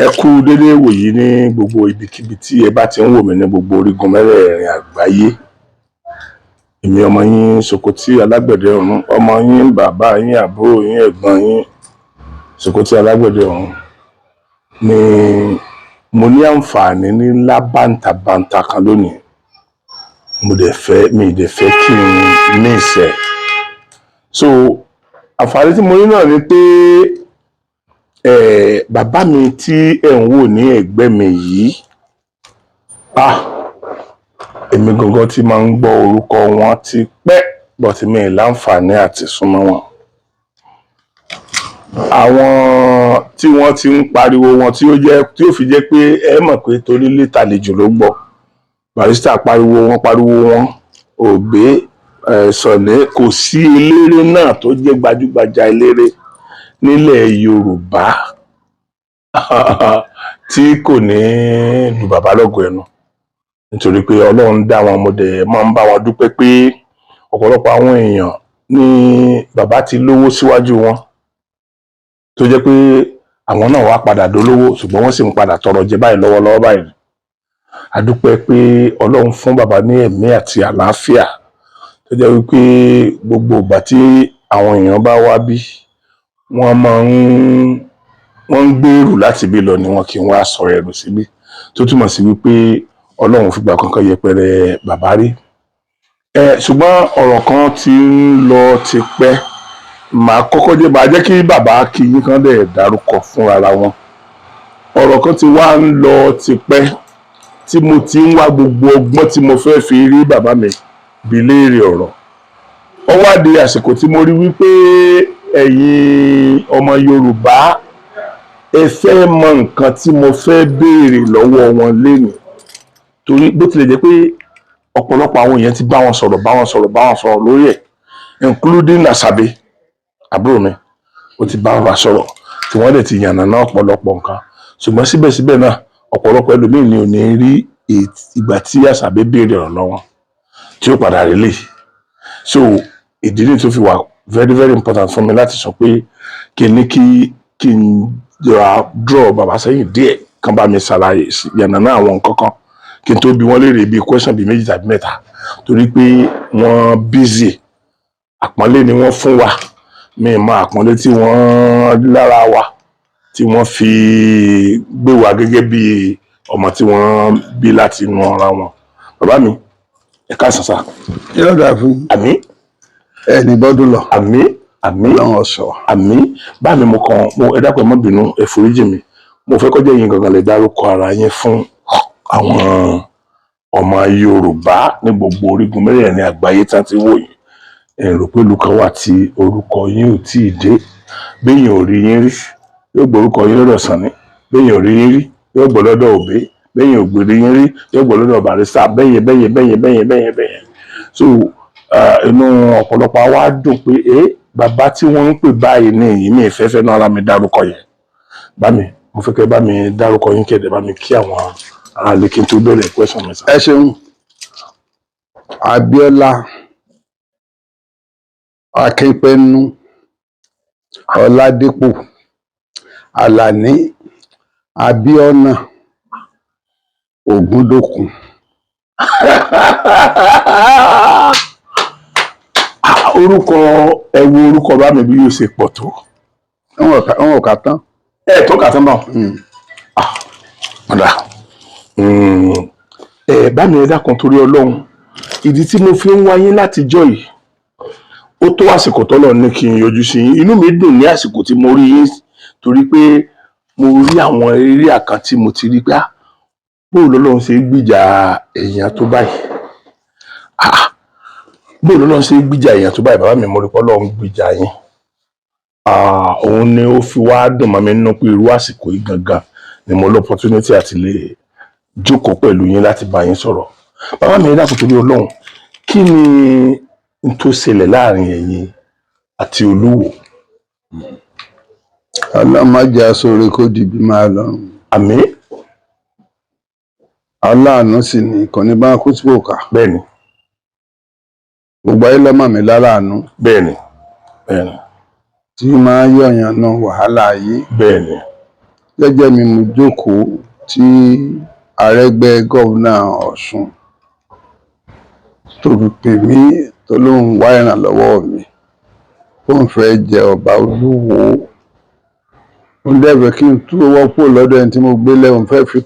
Ẹ kú dédé wòyí ní gbogbo ibikíbi tí ẹ bá ti ń wò mí ní gbogbo orígun mẹ́rẹ̀ẹ̀rin àgbáyé. Èmi ọmọ yín Sokoti alágbẹ̀dẹ ọ̀run, ọmọ yín bàbá yín àbúrò yín ẹ̀gbọ́n yín Sokoti alágbẹ̀dẹ ọ̀run ni mo ní àǹfààní ní ńlá bàǹtàbàǹtà kan lónìí. Mi dẹ̀ fẹ́ kí n ní ìṣẹ́. So àǹfààní tí mo ní náà ni pé bàbá mi tí ẹ̀ ń wò ní ẹ̀gbẹ́ mi yìí, èmi gangan tí máa ń gbọ́ orúkọ wọn ti pẹ́ bọ̀ tí mi ì láǹfààní àti súnmọ́ wọn. Àwọn tí wọ́n ti ń pariwo wọn tí ó fi jẹ́ pé ẹ mọ̀ pé torí létà lejò ló gbọ́. Barrister pariwo wọn, Òbé, Sọ̀lé, kò sí eléré náà tó jẹ́ gbajúgbajà eléré nílẹ̀ Yorùbá tí kò ní lu bàbá lọ́gọ̀ ẹnu. Nítorí pé Ọlọ́run dá wọn, mo dẹ̀ máa ń bá wọn dúpẹ́ pé ọ̀pọ̀lọpọ̀ àwọn èèyàn ni bàbá ti lówó síwájú wọn tó jẹ́ pé àwọn náà wá padà dolówó ṣùgbọ́n wọ́n sì ń padà tọrọ jẹ báyìí lọ́wọ́lọ́wọ́ báyìí. A dúpẹ́ pé Ọlọ́run fún bàbá ní ẹ̀mí àti àlàáfíà tó jẹ́ wípé gbogbo ìgbà tí àwọn èèyàn bá wá bí wọ́n ń gbèrú láti bí lọ ni wọn kì í wá sọ ẹrù síbí, tó túmọ̀ sí wípé Ọlọ́run fìgbà kankan yẹpẹrẹ bàbá rí. Ṣùgbọ́n ọ̀rọ̀ kan ti ń lọ ti pẹ́. Màá jẹ́ kí bàbá kí yín kan dẹ̀ dárúkọ fúnra wọn. Ọ̀rọ̀ kan ti wá ń lọ ti pẹ́ tí mo ti ń wá gbogbo ọgbọ́n tí mo fẹ́ fi rí bàbá mi bi léèrè ọ̀rọ̀. Ó wá di àsìkò tí mo rí wípé ẹ̀yin ọmọ Yorùbá ẹ fẹ́ mọ nǹkan tí mo fẹ́ béèrè lọ́wọ́ wọn lénìí. Torí bó tilẹ̀ jẹ́ pé ọ̀pọ̀lọpọ̀ àwọn èèyàn ti bá wọn sọ̀rọ̀ lórí ẹ̀, including Àṣàbí àbúrò mi, ó ti bá wọn sọ̀rọ̀ tí wọ́n dẹ̀ ti yànnàná ọ̀pọ̀lọpọ̀ nǹkan. Ṣùgbọ́n síbẹ̀síbẹ̀ náà ọ̀pọ̀lọpọ̀ ẹlòmíì ni ò ní rí ìgbà tí Àṣàbí béèrè ọ̀rọ̀ lọ́wọ́ tí ó padà rí lè. So ìdí nìyí tó fi wà very very important fún mi láti sọ pé kí n draw bàbá sẹ́yìn díẹ̀ kan bá mi ṣàlàyé yànnàná àwọn nǹkan kan kí n tó bi wọ́n léèrè bíi question bíi méjì tàbí mẹ́ta, torí pé wọ́n busy. Àpọ́nlé ni wọ́n fún wa, mi mọ àpọ́nlé tí wọ́n lára wa tí wọ́n fi gbé wa gẹ́gẹ́ bí ọmọ tí wọ́n bí láti inú ara wọn. Bàbá mi, ẹ káàsán sà. Yóò dà fún. Àmín. Ẹni bọ́dún lọ. Àmín. Ọlọ́run ọ̀ṣọ́. Àmín. Bá mi ẹ dákun ẹ má bínú, ẹ foríjì mi. Mo fẹ́ kọjá yín gangan lè dárúkọ ara yín fún àwọn ọmọ Yorùbá ní gbogbo orígun mẹ́rẹ̀ẹ̀rin àgbáyé tá ti wò yín. Rò pé ìlú kan wà tí orúkọ yín ò tí ì dé. Béèyàn ò rí yín rí yóò gbọ́ orúkọ yín lọ́dọ̀ Sàní, béèyàn ò rí yín rí yóò gbọ́ lọ́dọ̀ Òbé, béèyàn ò gbèrè yín rí yóò gbọ́ lọ́dọ̀ Barrister, bẹ́yẹn. So inú ọ̀pọ̀lọpọ̀ wa dùn pé bàbá tí wọ́n ń pè báyìí ní èyí ní ìfẹ́fẹ́ náà mi dárúkọ yẹn. Bá mi, mo fẹ́ kẹ́ bá mi dárúkọ yín kẹ́dẹ̀ bá mi kí àwọn ará kí n tó bẹ̀rẹ̀ question mi sà. Ẹ ṣeun. Abíọ́lá Akínpẹ́nú Ọládépò Àlàní Abíọ́nà Ògúndòkun. Orúkọ bá mi bí yóò ṣe pọ̀ tó. Wọ́n ò kà tán. Ẹ tó kà tán náà. Ọ̀dà. Bá mi ẹ dákun torí Ọlọ́run, ìdí tí mo fi ń wáyé látijọ́ yìí ó tó àsìkò tọ́lọ̀ ní kí n yọjú sí yín. Inú mi dùn ní àsìkò tí mo rí yín torí pé mo rí àwọn eré àkàn tí mo ti rí pé bóò lọ́lọ́run ṣe gbìjà èèyàn tó báyìí. Bóò lọ́lọ́run ṣe gbìjà èèyàn tó báyìí. Bàbá mi, mo rí pé Ọlọ́run gbìjà yín. Òun ni ó fi wá dùn mọ́ mi nínú pé irú àsìkò yìí gangan ni mo l'opportunity àti lè jókòó pẹ̀lú yín láti bá yín sọ̀rọ̀. Bàbá mi, ẹ dákun torí Ọlọ́run, kí ni n tó ṣẹlẹ̀ láàrin ẹ̀yin àti Olúwò? Ọlọ́mọdé aṣọ́re kó dìbí máa lọ́rùn. Àmín. Aláàánú sì ni kò ní bá kú tí kò kà. Bẹ́ẹ̀ni. Gbogbo ayé lọ́mọ mi láláàánú. Bẹ́ẹ̀ni. Tí máa yọ̀yàn náà wàhálà ayé. Bẹ́ẹ̀ni. jẹ́jẹ́ mi mo jókòó tí Arẹ́gbẹ́ gọ́vnà Ọ̀ṣun tó fi pè mí tó lóun wá ìrànlọ́wọ́ mi ó ń fẹ́ jẹ ọba Olúwo ó ń dẹ́fẹ̀ kí n tú owó pò lọ́dọ̀ ẹni tí mo gbé lẹ́hùn fẹ́ fi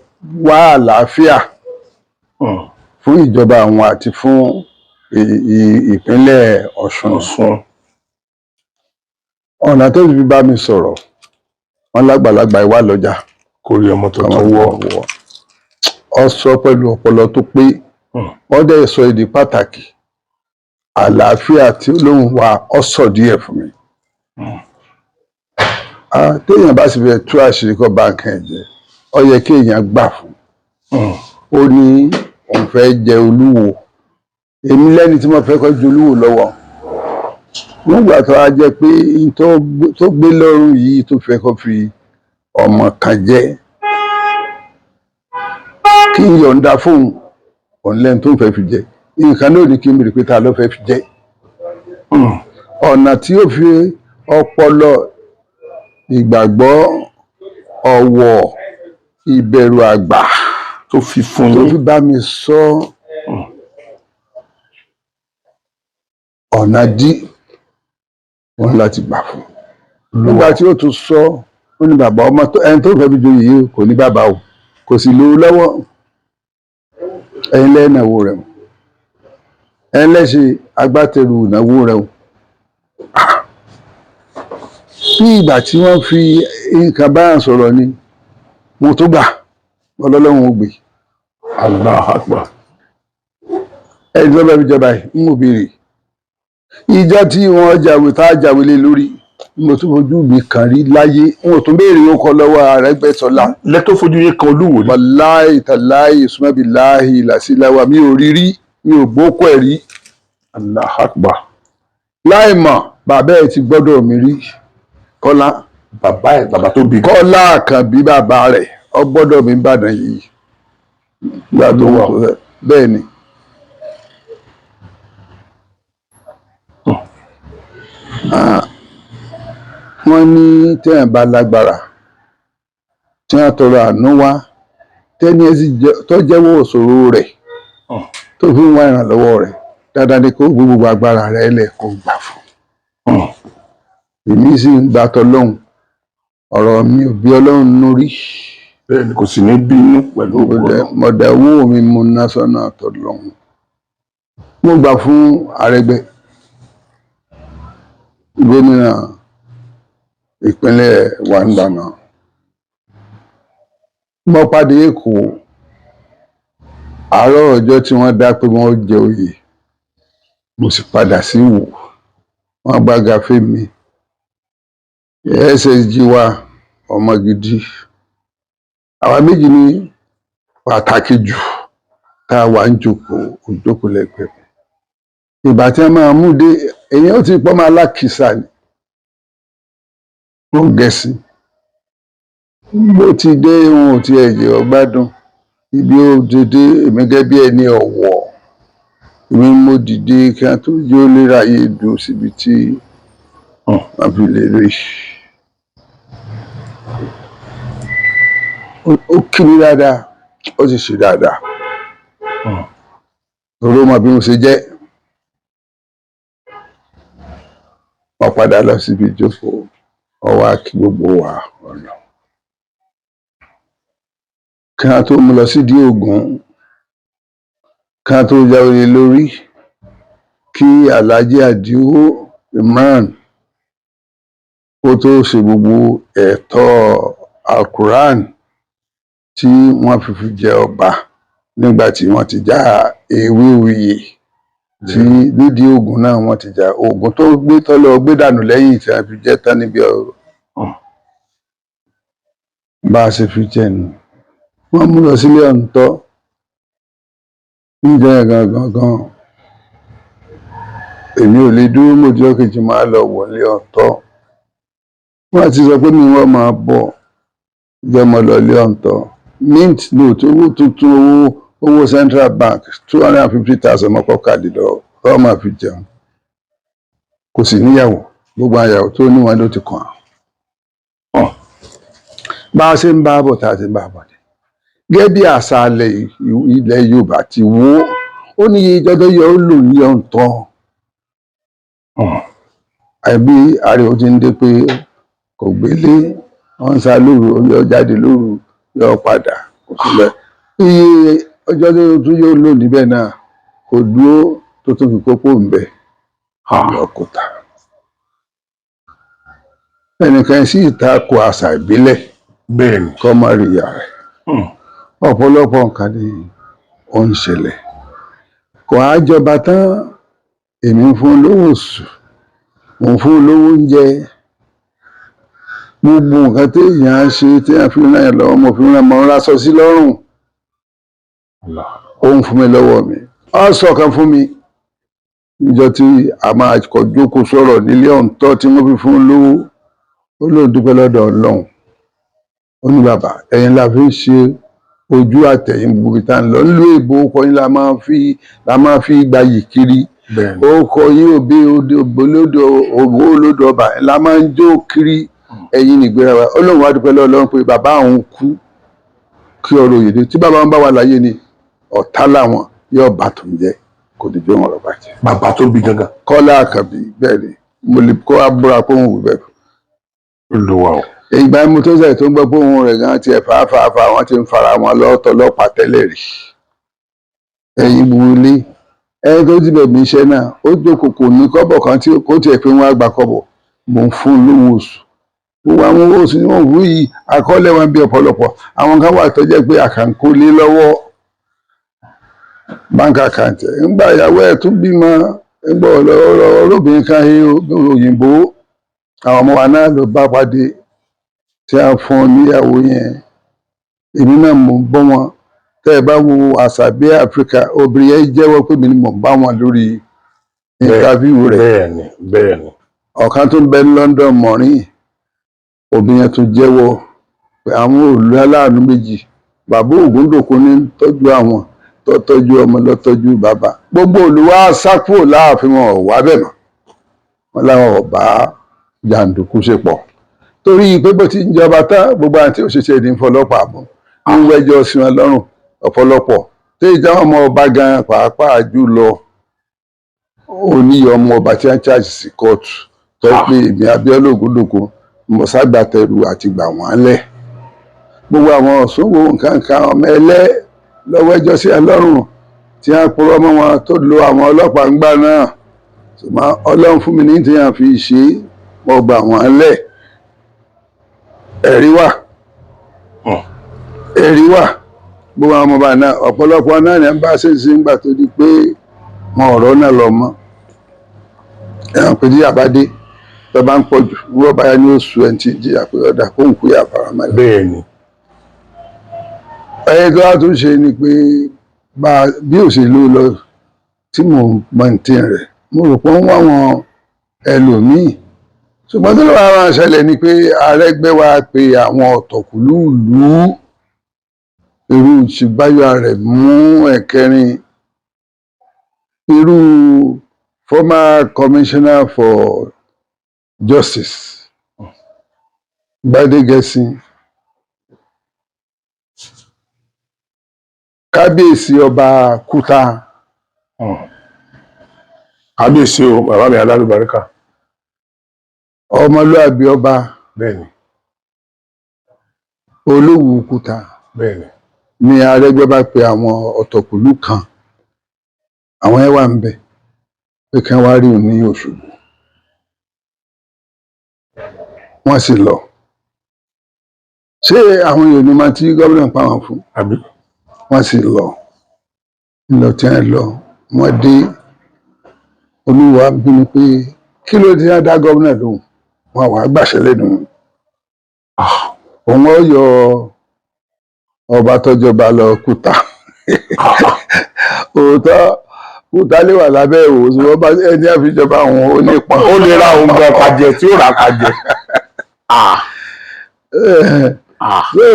wá àlàáfíà fún ìjọba àwọn àti fún ìpínlẹ̀ Ọ̀ṣun. Ọ̀nà tó fi bá mi sọ̀rọ̀ wọn lágbàlagbà ìwà lọ́jà kò rí ọmọ tó tó wọ́. Ọ sọ pẹ̀lú ọpọlọ tó pé wọ́n dẹ̀ sọ èdè pàtàkì àlàáfíà tí olóhùn wa ọ sọ díẹ̀ fún mi. Téèyàn bá sì fẹ́ tú àṣírí kọ́ báńkì ẹ̀jẹ̀ ó yẹ kí èèyàn gbà fún. Ó ní òun fẹ́ jẹ Olúwo èmi lẹ́ni tí mo fẹ́ kọ́ ju Olúwo lọ́wọ́ wọ́n gbà tó a jẹ́ pé tó gbé lọ́rùn yìí tó fẹ́ kọ́ fi ọmọ kan jẹ́ kí n yọ̀ǹda fóun òun lẹ́nu tó fẹ́ fi jẹ́ nǹkan náà ní kí n bèrè pé ta ló fẹ́ fi jẹ́ ọ̀nà tí ó fi ọpọlọ ìgbàgbọ́ ọ̀wọ̀ ìbẹ̀rù àgbà tó fi fún tó yín fi bá mi sọ ọ̀nà dí wọn láti gbà fún nígbà tí ó tún sọ ó ní bàbá ọmọ ẹni tó fẹ́ fi joyè yìí kò ní bàbá o kò sì lówó lọ́wọ́ ẹ̀yin lẹ́nàwó rẹ̀ ẹ̀yin lẹ́sẹ̀ agbátẹrù ìnáwó rẹ̀ bí ìgbà tí wọ́n fi nǹkan báyà sọ̀rọ̀ ni mo tó gbà ọlọ́lọ́run ó gbé Allahu Akbar. ẹni tó bẹ́ẹ̀ fi jọba yìí ń mú béèrè ìjọ tí wọ́n jáwé tá a jáwé lé lórí mo tún fojú mi kàn rí láyé n ò tún béèrè ó kọ lọ́wọ́ Arẹ́gbẹ́ṣọlá lẹ́tọ́ fojú yín kan Olúwo ni. wàláì tàláì sùmọ́bìláì làsíláwà mi ò rí rí mi ò gbókò ẹ̀ rí Allahu Akbar. láì mọ̀ bàbá ẹ̀ ti gbọ́dọ̀ mi rí Kọ́lá bàbá tó bí. Kọ́lá Àkànbí bàbá rẹ̀ ọ gbọ́dọ̀ mi Ìbàdàn yìí gbà tó wà bẹ́ẹ̀ ni. Wọ́n ní téèyàn bá lágbára tí wọ́n tọrọ àánú wá tẹ́ni ẹ sì tó jẹ́wọ́ òṣòro rẹ̀ tó fi ń wá ìrànlọ́wọ́ rẹ̀ dáadáa ni kó gbogbo agbára rẹ̀ lẹ̀ kó gbà fún. Èmi sì ń gbà tọ́lọ́hún ọ̀rọ̀ mi ò bí Ọlọ́run nú rí. Bẹ́ẹ̀ni kò sì ní bínú pẹ̀lú mọ̀dàwó mi mo ná sọ́nà tọ́lọ́hún. Mo gbà fún Arẹ́gbẹ́ gómìnà ìpínlẹ̀ wàǹdànà mo pàdé Èkó àárọ̀ ọjọ́ tí wọ́n dá pé wọ́n jẹ oyè mo sì padà sí Ìwó wọ́n gbága fèmí SSG wa ọmọ gidi àwa méjì ní pàtàkì jù tá a wà ń jókòó lẹ́gbẹ̀ẹ́ ìgbà tí wọ́n máa mú dé èyàn ó ti pọ́ máa lákìsà ni ó gẹ̀ẹ́sì bó ti dé wọn ò ti ẹ̀jẹ̀ ọgbádùn ibi ó dédé èmi gẹ́gẹ́ bí ẹni ọ̀wọ̀ èmi mo dìde kí wọ́n tó yóò lè ráyè dùn síbi tí wọ́n fi lè rí ó kí mi dáadáa ó sì ṣe dáadáa torí ó mọ bí mo ṣe jẹ́ wọ́n padà lọ síbi ìjókòó ọwọ́ kí gbogbo wa ọ̀nà kí wọ́n tó mú lọ sídìí Ògún kí wọ́n tó jáwé lórí kí Alhaji Àdìó Imran kó tó ṣe gbogbo ẹ̀tọ́ Alquran tí wọ́n fi jẹ ọba nígbà tí wọ́n ti já ewé oyè tí nídìí Ògún náà wọ́n ti já Ògún tó gbé tọ́lọ gbé dànù lẹ́yìn tí wọ́n fi jẹ́ tán níbi ọ̀rọ̀ bá a ṣe fi jẹ́ nu wọ́n mú lọ sílé ọ̀ǹtọ́ níjẹ́ gangan èmi ò lè dúró mọ́jọ́ kejì máa lọ wọlé ọ̀ǹtọ́ wọ́n ti sọ pé mi wọ́n máa bọ̀ jẹ́ mọ́ lọ lé ọ̀ǹtọ́ mint note owó tuntun owó Central Bank 250,000 mọ́kọ́ káàdì lọ ọ máa fi jẹun kò sì níyàwó gbogbo àyàwó tó níwọ̀n ló ti kàn án bá a ṣe ń bá bọ̀ tá a ti ń bá bọ̀ ni gẹ́gẹ́ bí àṣà ilẹ̀ Yorùbá ti wó ó ní iye ìjọba yọ ó lò ní ọ̀ǹtọ̀ àbí ààrẹ ó ti ń dé pé kò gbélé wọ́n ń sá lóru yọ jáde lóru yọ padà kò sílẹ̀ iye ọjọ́ tó tún yóò lò níbẹ̀ náà kò dúró tó tún fi kókó ń bẹ̀ lọ́kùtà ẹnìkan sì takò àṣà ìbílẹ̀ bẹ́ẹ̀ni kọ́ má rí ìyá rẹ̀ ọ̀pọ̀lọpọ̀ nǹkan ni ó ń ṣẹlẹ̀ kò á jọba tán èmi ń fún olówó sùn mò ń fún olówó oúnjẹ gbogbo nǹkan téèyàn á ṣe téèyàn fi ràn yàn lọ́wọ́ mo fi ràn mọ́ lásọ sí lọ́rùn ó ń fún mi lọ́wọ́ mi ó sọ kan fún mi níjọ́ tí a máa kọ jókòó sọ̀rọ̀ nílé ọ̀ǹtọ́ tí wọ́n fi fún olówó ó lóun dúpẹ́ lọ́dọ̀ Ọlọ́run ó ní bàbá ẹ̀yin la fi ń ṣe ojú àtẹ̀yìn gbogbo tá ń lọ nílò èbó ọkọ yín la máa fi gbayì kiri ọkọ yín òbí olódò ọba la máa ń jó kiri ẹ̀yin nìgbéraga Ọlọ́run wá dúpẹ́ lọ́dọ̀ pé bàbá àwọn kú kí ọ̀rọ̀ òyìnbó tí bàbá wọn bá wà láyé ni ọ̀tá làwọn yóò bá tó ń jẹ kò ní jó wọn lọ bàjẹ́. bàbá tó bí gangan. Kọ́lá Àkànbí bẹ́ẹ̀ ni mo lè kó abúra pé òun wù bẹ́ẹ̀. Olúwa o. ìgbà mo tó sẹ̀ tó ń gbọ́ pé òun rẹ̀ gan tiẹ̀ fàáfàá wọn ti ń fara wọn lọ́tọ̀ lọ́pàá tẹ́lẹ̀ rí ẹ̀yìn buwulé ẹni tó ti bẹ̀ mí iṣẹ́ náà ó jókòó kò ní kọ́bọ̀ kan tí kò tiẹ̀ pé wọ́n á gba kọ́bọ̀ mò ń fún lówó oṣù gbogbo àwọn owó oṣù ni wọ́n wú yìí àkọọ́lẹ̀ wọn bí ọ̀pọ̀lọpọ̀ àwọn kan wà tó jẹ́ pé àkànkó lé lọ́wọ́ báńkì àkáǹtì ńgbà ìyàwó ẹ̀ tún bímọ ńgbà olóbìnrin kan òyìnbó àwọn ọmọ wa náà ló bá pàdé tí a fún níyàwó yẹn èmi náà mò ń bọ́ wọn tẹ́ ẹ bá wo àṣà bí Áfíríkà obìnrin yẹn jẹ́wọ́ pé mi ni mò ń bá wọn lórí ìntàvíwù rẹ̀ bẹ́ẹ̀ni ọ̀kan tó ń bẹ ní London mọ̀rin obìnrin yẹn tó jẹ́wọ́ pé àwọn òòlù aláàánú méjì bàbá Ògúndòkú ní tọ́jú àwọn tó tọ́jú ọmọ lọ tọ́jú bàbá gbogbo olùwà sápò láàfin wọn ò wá bẹ̀ mọ́ wọn láwọn ọba jàǹdùkú ṣe pọ̀ torí pé bó ti ń jọba tán gbogbo àti òṣìṣẹ́ ní fọlọ́pàá mọ́ ń wẹ́jọ́ sí wọn lọ́rùn ọ̀pọ̀lọpọ̀ tí ìjà ọmọ ọba gan pàápàá jù lọ oníyọ ọmọ ọba tí wọ́n ṣáàjì sí kóòtù tó pé èmi Abíọ́lá Ògúndòkú mo ságbàtẹrù àti gbà wọ́n lẹ̀ gbogbo àwọn òṣòwò nǹkan ọmọ ẹlẹ́ lọ́wọ́ ẹjọ́ sí ẹlọ́rùn tí wọ́n purọ́ mọ́ wọn tó lo àwọn ọlọ́pàá ńgbà náà ṣùgbọ́n Ọlọ́run fún mi ní tí wọ́n fi ṣe wọ́n gbà wọ́n lẹ̀ ẹ̀rí wà gbogbo àwọn ọmọọba náà ọ̀pọ̀lọpọ̀ náà ní bá ṣe ń gbà tó di pé wọn ọ̀rọ̀ náà lọ mọ́ ẹ̀hàn pé tí àbádé tó bá ń pọ̀ jù wọ́n bá yá ní oṣù ẹ̀ tí jìyà pé ọ̀dà kó ń kú yà faramọ́ bẹ́ẹ̀ ni ẹ̀yẹ tó wá tún ṣe ni pé bí òṣèlú lọ tí mò ń mọ̀ntì rẹ̀ mo rò pé wọ́n wá wọn ẹlòmíì ṣùgbọ́n tó lọ́wọ́ àwọn àṣẹlẹ̀ ni pé Arẹ́gbẹ́ wá pe àwọn ọ̀tọ̀kùlú ìlú irú Ṣìbáyọ̀ rẹ̀ mú ẹ̀kẹrin irú former commissioner for justice Gbádégẹṣin kábíyèsí ọba Kúta kábíyèsí o bàbá mi alálùbáríkà ọmọlúàbí ọba bẹ́ẹ̀ni Olúwo Kúta bẹ́ẹ̀ni ni Arẹ́gbẹ́ bá pe àwọn ọ̀tọ̀kùlú kan àwọn ẹ̀ wà ń bẹ̀ pé kí wọ́n wá rí òun ní Òṣogbo wọ́n sì lọ ṣé àwọn èèyàn ní máa tí gómìnà pa wọn fún àbí wọ́n sì lọ tí wọ́n lọ wọ́n dé Olúwo bínú pé kí ló dé dá gómìnà lóhùn wọn wàá gbàṣẹ lẹ́nu òun ó yọ ọba tọjọba lọ Kúta òótọ́ Kúta lè wà lábẹ́ òwòsàn wọn bá ẹni àfijọba àwọn onípọn ó lè ra òun gan pàjẹ tí ó rà pàjẹ so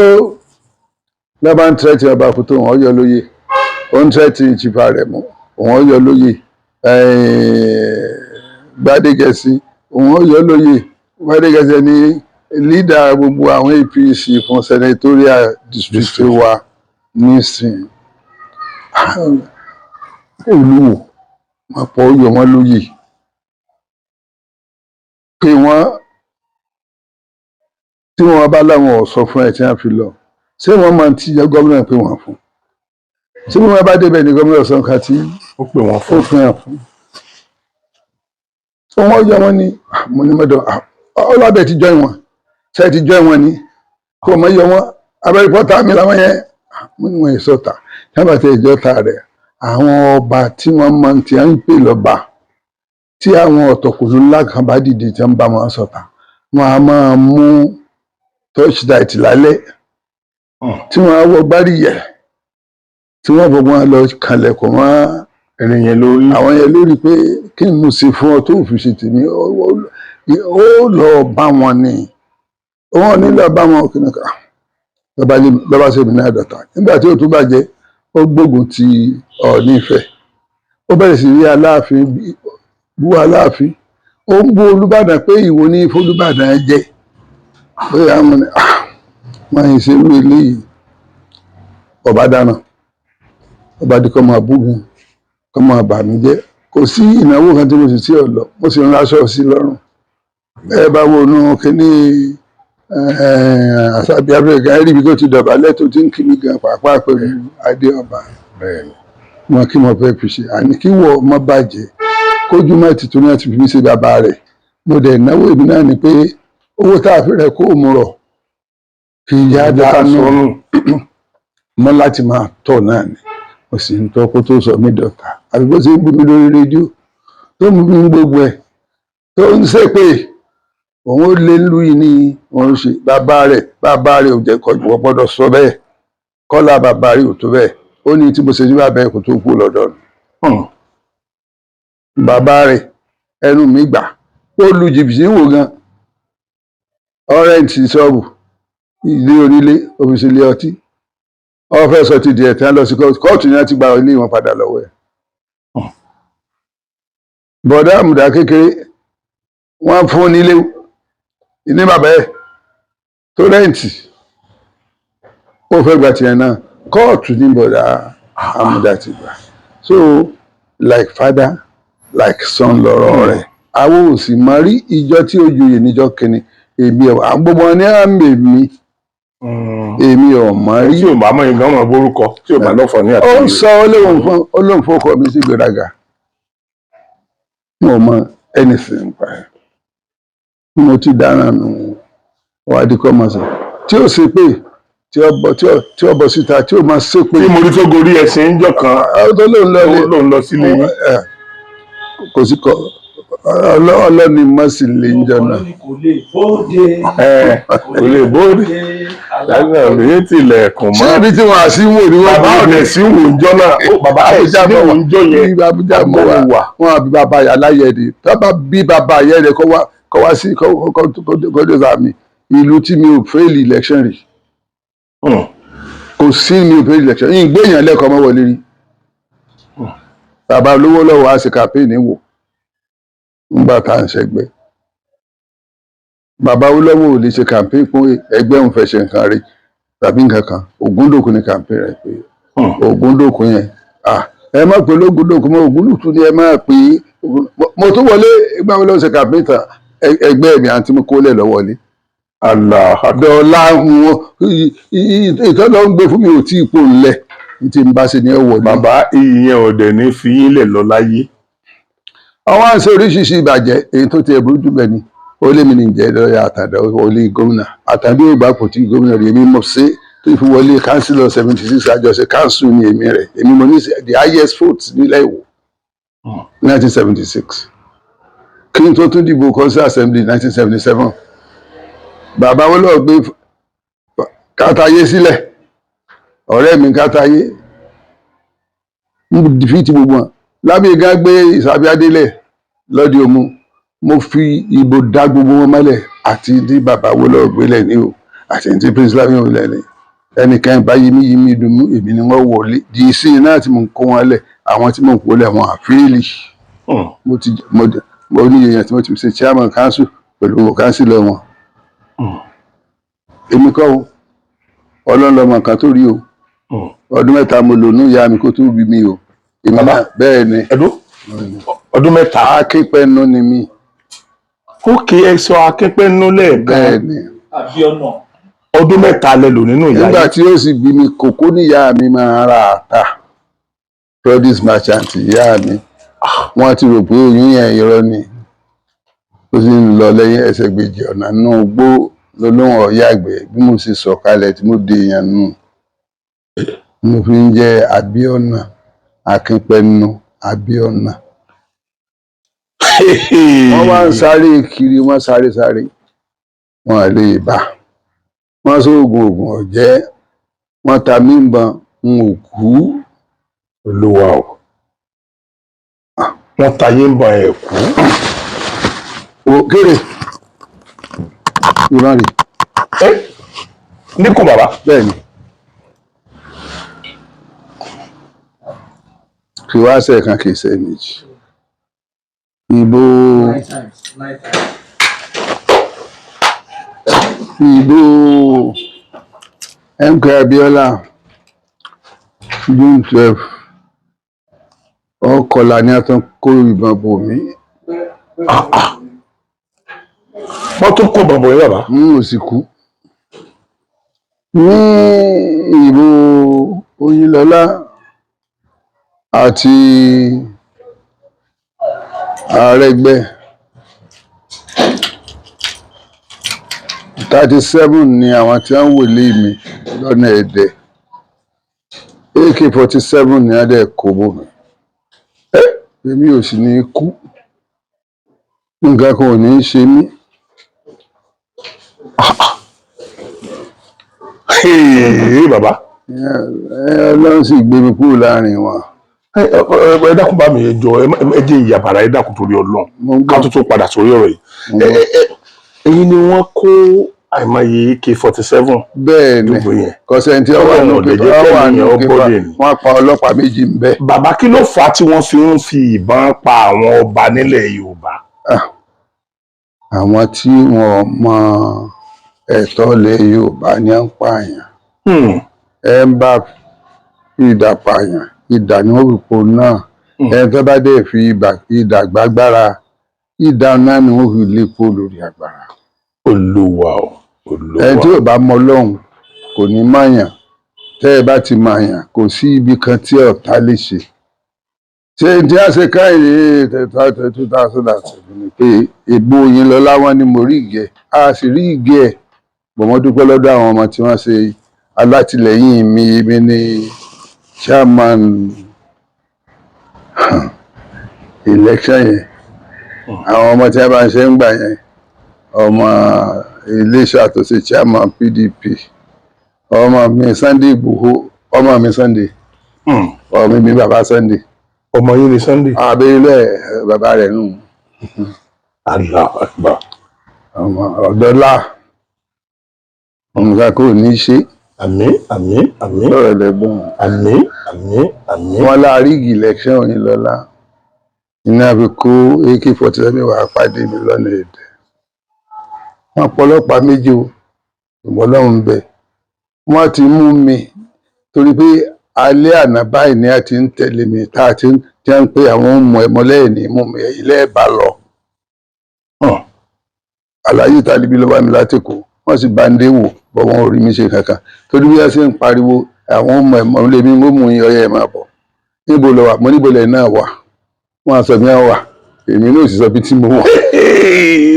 lọ́ba ń tẹ́tí ọba Kúta òun ọyọ lóye ó ń tẹ́tí ìjìbá rẹ̀ mọ́ òun ọyọ lóye Gbádégẹṣin òun ọyọ lóye Gbádégẹṣin ní leader gbogbo àwọn APC fún senatorial district wa nísìn Olúwo wọn pọ̀ yọ wọn lóyè pé wọ́n tí wọ́n bá láwọn ò sọ fún ẹ tí wọ́n fi lọ ṣé wọ́n máa ti jẹ́ gómìnà pé wọ́n fún ṣé wọ́n bá débẹ̀ ní gómìnà sọ̀kan tí ó pè wọ́n fún wọ́n yọ wọn ní mo ní mọ́dọ̀ ọlọ́bẹ̀ ti jọ ìwọ̀n ṣe ti jọ ìwọ̀n ní kó mọ́ yọ wọn abẹ́rẹ́ pọ́tà mi làwọn yẹn mo ní wọn ìsọ̀tà nígbà tí ìjọta rẹ̀ àwọn ọba tí wọ́n máa ti ń pè lọ́ba tí àwọn ọ̀tọ̀kùlú ńlá kan bá dìde tí wọ́n bá wọn sọ̀tà wọn a máa mú torchlight lálẹ́ tí wọ́n á wọ gbárí yẹ̀ tí wọ́n bọ̀ wọn lọ kalẹ̀kùn wọn ẹ̀rìn yẹn lórí àwọn yẹn lórí pé kí n mú sí fún ọ tó fi ṣe tèmi ó lọ bá wọn ni wọn ní lọ bá wọn kìnnì kan lọba ṣe mi ní àdọ̀tà nígbà tí ó tún bàjẹ́ ó gbógun ti Ọọ̀ni Ifẹ̀ ó bẹ̀rẹ̀ sí rí Aláàfin bú Aláàfin ó ń bú Olúbàdàn pé ìwọ ní Olúbàdàn jẹ pé àwọn ni wọn yìí ṣe irú eléyìí ọba dáná ọba dikọ máa bú mi kọ́ máa bà mí jẹ́ kò sí ìnáwó kan tí mo sì sí ọ̀lọ́ mo sì ń láṣọ sí lọ́rùn ẹ bá wo inú kíní àṣàbí abẹ́rẹ́ rí ibi tó ti dọ̀bálẹ̀ tó ti ń kí mi gan pàápàá pẹ̀lú adé ọba wọn kí mo fẹ́ fi ṣe àní kí wọ́n má bàjẹ́ kójú má ti tún láti fi mí ṣe bàbá rẹ̀ mo dẹ̀ náwó èmi náà ni pé owó tá a fi rẹ̀ kó mu rọ̀ kì í yá dáa náà mọ́ láti máa tọ̀ náà ni mo sì ń tọ́ kó tó sọ mí dọ̀tá àbí bó ṣe ń bú mi lórí rédíò tó mú mi gbogbo ẹ̀ tó ń ṣépè òun ó lé lú yìí ní òun ṣe bàbá rẹ̀ ò jẹ́ kọjú wọ́n gbọ́dọ̀ sọ bẹ́ẹ̀ kọ́lá bàbá rẹ̀ ò tó bẹ́ẹ̀ ó ní tí mo ṣe ní bàbá ẹ̀ kò tó kú lọ́dọ̀ bàbá rẹ̀ ẹnu mi gbà ó lu jìbìtì wò gan ọ̀rẹ́ǹtì ṣọ́ọ̀bù ilé onílé òfìsì ilé ọtí wọ́n fẹ́ sọ ti di ẹ̀ tí wọ́n lọ sí kóòtù ní wọ́n ti gba ilé wọn padà lọ́wọ́ ẹ̀. bọ̀dá àmùdá kékeré wọ́n fún nílé ní bàbá ẹ̀ tó rẹ́ǹtì ó fẹ́ gba tiẹ̀ náà kóòtù ní bọ̀dá àmùdá ti gbà so like father like son lọ́rọ̀ rẹ̀ àwọn ò sì mọ rí ìjọ tí ó joyè níjọ́ kìíní èmi ẹ̀ àwọn gbogbo ní àmì èmi ò mọ rí tí ò bá mọ ìgbà ọmọ borúkọ tí ò bá lọ́fọ̀ ní àtúnyẹ. ó ń sọ olóhùn fọkọ mi sí gbèrágà mo mọ anything pa ẹ mo ti dáná nù wàá di kọ́ máa sọ tí ó ṣe pé tí ó bọ̀ síta tí ó máa ṣe pé. tí mo rí tó gorí ẹsẹ̀ ń jọ kan tó lóun lọ sílé yín. kò sí kọ ọlọ́ni mọ́sí lè ń jọ náà. kò lè bóde. kò lè bóde lágbàá òye tilẹ̀kùn mọ́. ṣé ibi tí wọ́n á sí wò ni wọ́n bàbá ọ̀dẹ̀ sí wò ń jọ náà bàbá àbújá mọ̀ wò ń jọ yẹn. bí Àbújá mọ̀ wá wọn àbí bàbá aláyẹ̀dẹ̀ tọ́ba bí bàbá ayẹ̀dẹ̀ kọ́ wá sí kọ́dọ̀ sàmì ìlú tí mi ò fail election rí. kò sí mi ò fail election yìí gbéyàn lẹ́kọ̀ọ́ mọ́ wọlé rí. bàbá olówó lọ́wọ́ á ṣe campaign wò nígbà tá à ń ṣẹgbẹ́ bàbá Olúwo ò lè ṣe campaign fún ẹgbẹ́ òun fẹ́ ṣe nǹkan rí tàbí nǹkan kan Ògúndòkun ní campaign rẹ̀ pé Ògúndòkun yẹn ẹ má pè lógúndòkun mọ́ Ògúndòkun ni ẹ má pè mo tún wọlé ìgbà wo ló ṣe campaign tán ẹgbẹ́ mi àti mi kó lẹ̀ lọ́wọ́lé dọ̀ọ́lá wọn ìtọ́lọ́ ń gbé fún mi ò tí ì pò ńlẹ̀ tí n bá ṣe ní ẹ wọlé. bàbá ìyẹn ọ̀dẹ̀ ní fi yín lẹ̀ lọ láyé. àwọn àṣẹ oríṣiríṣi ìbàjẹ́ èyí tó ti ẹ̀bùrú jù bẹ́ẹ̀ ni ó lé mi ní jẹ́ lọ́yà àtàdá wọlé gómìnà àtàdé ò bá kò tí gómìnà rẹ̀ èmi mọ̀ sí tó fi wọlé councillor 76 àjọṣe council ní èmi rẹ̀ èmi mo ní the highest vote nílẹ̀ Ìwó 1976 kí n tó tún dìbò council assembly 1977 bàbá wọn lọ gbé Kátayé sílẹ̀ ọ̀rẹ́ mi Kátayé ń dìfìtì gbogbo wọn lábẹ́gá gbé Ìsàbíadélẹ̀ lọ́dí òmu mo fi ìbò dá gbogbo wọn mọ́lẹ̀ àti ní bàbá wo lọ́ọ́ gbélẹ̀ ní o àti ní prince lavion lẹ́lẹ̀ ẹnìkan bá yimi dùnmú èmi ni wọ́n wọlé di sí náà tí mo ń kó wọn lẹ̀ àwọn tí mo ń kó lẹ̀ wọn àfíìlì mo ní èèyàn tí mo ti ṣe chairman council pẹ̀lú council wọn èmi kọ́ o ọlọ́lọ́mọ kan tó rí o ọdún 3 mo lò ní ìyá mi kó tó bí mi o èmi náà bẹ́ẹ̀ ni ọdún 3 akínpẹ́nu ni mí. ókè ẹ sọ akínpẹ́nu lẹ́ẹ̀kan bẹ́ẹ̀ ni ọdún 3 lẹ lò nínú ìyá yìí. nígbà tí ó sì bí mi kòkó níyà mi máa ra àtà produce merchant ìyá mi wọ́n ti rò pé oyún yẹn irọ́ ni ó sì ń lọ lẹ́yìn ẹsẹ̀ gbèjì ọ̀nà náà gbó lọ́lọ́wọ́ ọ̀yá àgbẹ̀ bí mo ṣe sọ̀kalẹ̀ tí mo dé èèyàn nù mo fi ń jẹ́ Abíọ́nà Akínpẹ́nu Abíọ́nà. wọ́n wá ń sáré kiri wọ́n sáré wọ́n à lè bá wọ́n sóògùn ògùn ọ̀jẹ́ wọ́n ta mí ń bọn n ò kú. Olúwa o wọ́n ta yín ń bọn ẹ̀ kú. òkèrè ìran rè níkùn bàbá. bẹ́ẹ̀ ni kì wá sẹ́ẹ̀kan kì í sẹ́ẹ̀ méjì ìbò MK Abíọ́lá June 12 ọkọ̀lá ni a tún kó ìbọn bò mí. wọ́n tún kó bọ̀bọ̀ yìí bàbá. n ò sì kú. ní ìbò Oyinlọ́lá àti Àrẹ̀gbẹ́ 37 ni àwọn tí wọ́n wòlé mi lọ́nà Ẹdẹ AK-47 ni a dẹ̀ kó bò mí. èmi ò sì ní kú nǹkan kan ò ní í ṣe mí. bàbá. Ọlọ́run sì gbé mi kúrò láàrin wọn. ẹ dákun bá mi ẹ jọ ẹ jẹ́ ìyàbàrà ẹ dákun torí Ọlọ́run ká tó tó padà sórí ọ̀rọ̀ yìí. ẹ̀yin ni wọ́n kó àìmọye AK-47. bẹ́ẹ̀ ni kọ́sẹ́ntì ọwọ́ àánú pépà wọ́n pa ọlọ́pàá méjì ń bẹ. bàbá kí ló fà á tí wọ́n fi ń fi ìbọn pa àwọn ọba nílẹ̀ Yorùbá. àwọn tí wọ́n mọ ẹ̀tọ́ ilẹ̀ Yorùbá ni à ń pààyàn. ẹ ń bá ìdà pààyàn ìdà ni wọ́n fi po náà. ẹ tó bá dé fi ìdà gbàgbára ìdà náà ni wọ́n fi lé po lórí agbára. Olúwa o Olúwa. ẹni tí ò bá mọ Ọlọ́run kò ní máyàn tẹ́ ẹ bá ti máyàn kò sí ibi kan tí ọ̀tá lè ṣe. ṣé tí a ṣe káyìí 2007 ni pé ègbó Oyinlọ́lá wọn ni mo rí ìgẹ̀ a sì rí ìgẹ̀ ẹ̀ bọ̀mọ́ dúpẹ́ lọ́dọ̀ àwọn ọmọ tí wọ́n ṣe alátìlẹ́yìn mi èmi ní chairman election yẹn àwọn ọmọ tí wọ́n bá ń ṣe ń gbà yẹn ọmọ Iléṣà tó ṣe chairman PDP ọmọ mi Sunday Igboho ọmọ mi Sunday ọmọ mi bàbá Sunday ọmọ yìí ni Sunday abẹ́rẹ́ bàbá rẹ̀ nù. Allahu Akbar. ọmọ ọ̀dọ́là nǹkan kò ní í ṣe. àmín àmín àmín. lọ́rọ̀ lẹ́gbọ̀n. àmín àmín àmín. wọ́n láàrígì election Oyinlọ́lá iná fi kó AK-47 wà pàdé mi lọ́nà Ẹdẹ. wọ́n pọlọ́pàá méjì o ìbọn lọ́hùn bẹ. wọ́n ti mú mi torí pé alẹ́ àná báyìí ni a ti ń tẹ̀lé mi tá a ti ń pé àwọn ọmọ ẹ̀mọ́lẹ́yìn ní mú mi ilé ẹ̀bà lọ. Àlàyé Tálíbí ló bá mi látẹ̀kọ́ wọ́n sì bá ń dé wò bọ́ wọn ò rí mi ṣe kankan torí bí wọ́n ṣe ń pariwo àwọn ọmọ ẹ̀mọ́lẹ́ mi mú yín ọyẹ́ ẹ̀ máa bọ̀ níbo lọ wà mo níbo lẹ̀ náà wà wọ́n á sọ bí wọ́n wà èmi náà sì sọ bí tí mo wà.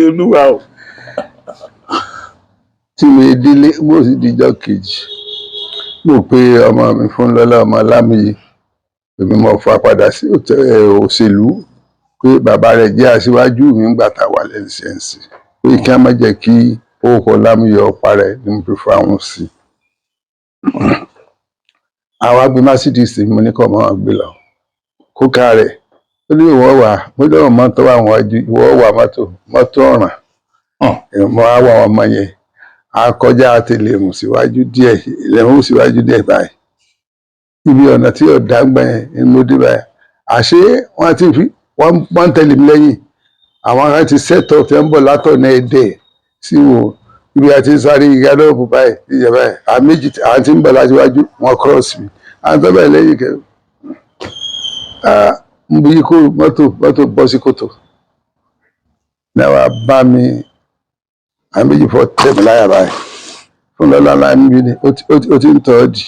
Olúwa o. tí mi délé mo sì dijọ́ kejì mo pe ọmọ mi Fúnlọ́lá ọmọ Lámìyí èmi mo fa padà sí òṣèlú pé bàbá rẹ̀ jẹ́ aṣíwájú mi ńgbà tá a wà lẹ́sẹ̀nsì pé kí a má jẹ́ kí orúkọ Lámìyí ọ̀pá rẹ̀ ní mo fi fáwọn sí. àwọn agbé Mercedes mo ní kọ́ máa gbé lọ kóká rẹ̀ ó ní ìwọ wà mo lọ́wọ́ mọ́tò àwọn wájú ìwọ wà mọ́tò ọ̀ràn mo á wà wọn mọ yẹn akọjá àtẹlẹrùn síwájú díẹ̀ ìlẹ̀hún síwájú díẹ̀ báyìí ibi ọ̀nà tí ọ̀dà gbẹ̀yìn ni mo dé báyìí àṣé wọ́n ti fi wọ́n tẹ̀lé mi lẹ́yìn àwọn ará ti sẹ́tọ̀ tẹ́ ń bọ̀ látọ̀nà Ẹdẹ sí wo ibi àti sáré gálọ́ọ̀bù báyìí ìjọba ẹ̀ àméjì àti ń bọ̀ láti wájú wọn cross mi àwọn tó bẹ̀ lẹ́yìn kẹ́ ń bu ikú mọ́tò bọ́ sí kòtò náà wàá bá mi àméjì fọ́ tẹ̀mí láyà báyìí fún lọ́lá láì níbi ni ó ti ń tọ́ ọ́ dì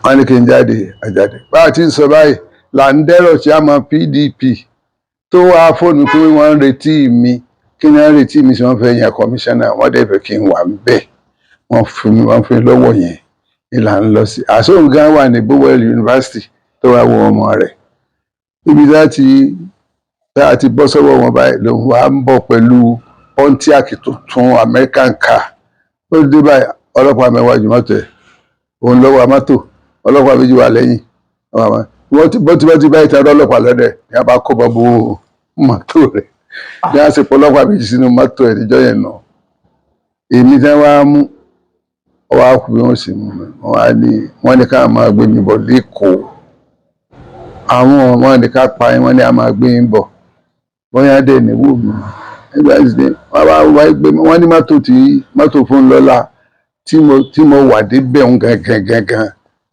wọ́n ní kí n jáde àjáde bá a ti ń sọ báyìí là ń dẹ́rọ̀ tí a mọ PDP tó wá fóònù pé wọ́n ń retí mi kí ni wọ́n ń retí mi tí wọ́n fẹ́ yan kọmíṣánná wọ́n dẹ̀ fẹ́ kí n wà bẹ́ẹ̀ wọ́n fún mi lọ́wọ́ yẹn ìlà ń lọ sí àsóhùn gan wà ní Bowell University tó wá wo ọmọ rẹ̀ ibi tá a ti bọ́ sọ́wọ́ wọn báyìí lòun wá ń bọ̀ pẹ̀lú Pontiac tuntun American car ó dé báyìí ọlọ́pàá mẹ́wàá jù mọ́tò ẹ̀ òun lọ́wọ́ mọ́tò ọlọ́pàá méjì wà lẹ́yìn bó ti báyìí tẹ́lẹ̀ ọlọ́pàá lọ́dẹ̀ ní a bá kó bọ́ bó mọ́tò rẹ̀ ní a sì pọ̀ ọlọ́pàá méjì sínú mọ́tò ẹ̀ níjọ́ yẹn náà èmi tí wọ́n á mú ọwọ́ àkùn bí wọ́n sì mú mi wọ́n ní ká máa gbé mi bọ̀ lẹ́kọ̀ọ́ àwọn ọmọ ní ká pa wọ́n ní a máa gbé mi bọ̀ bóyá dẹ̀ ní wò mí ẹgbẹ́ ìsìn wọ́n ní mọ́tò fún lọ́la tí mo wà dé bẹ̀rùn gangan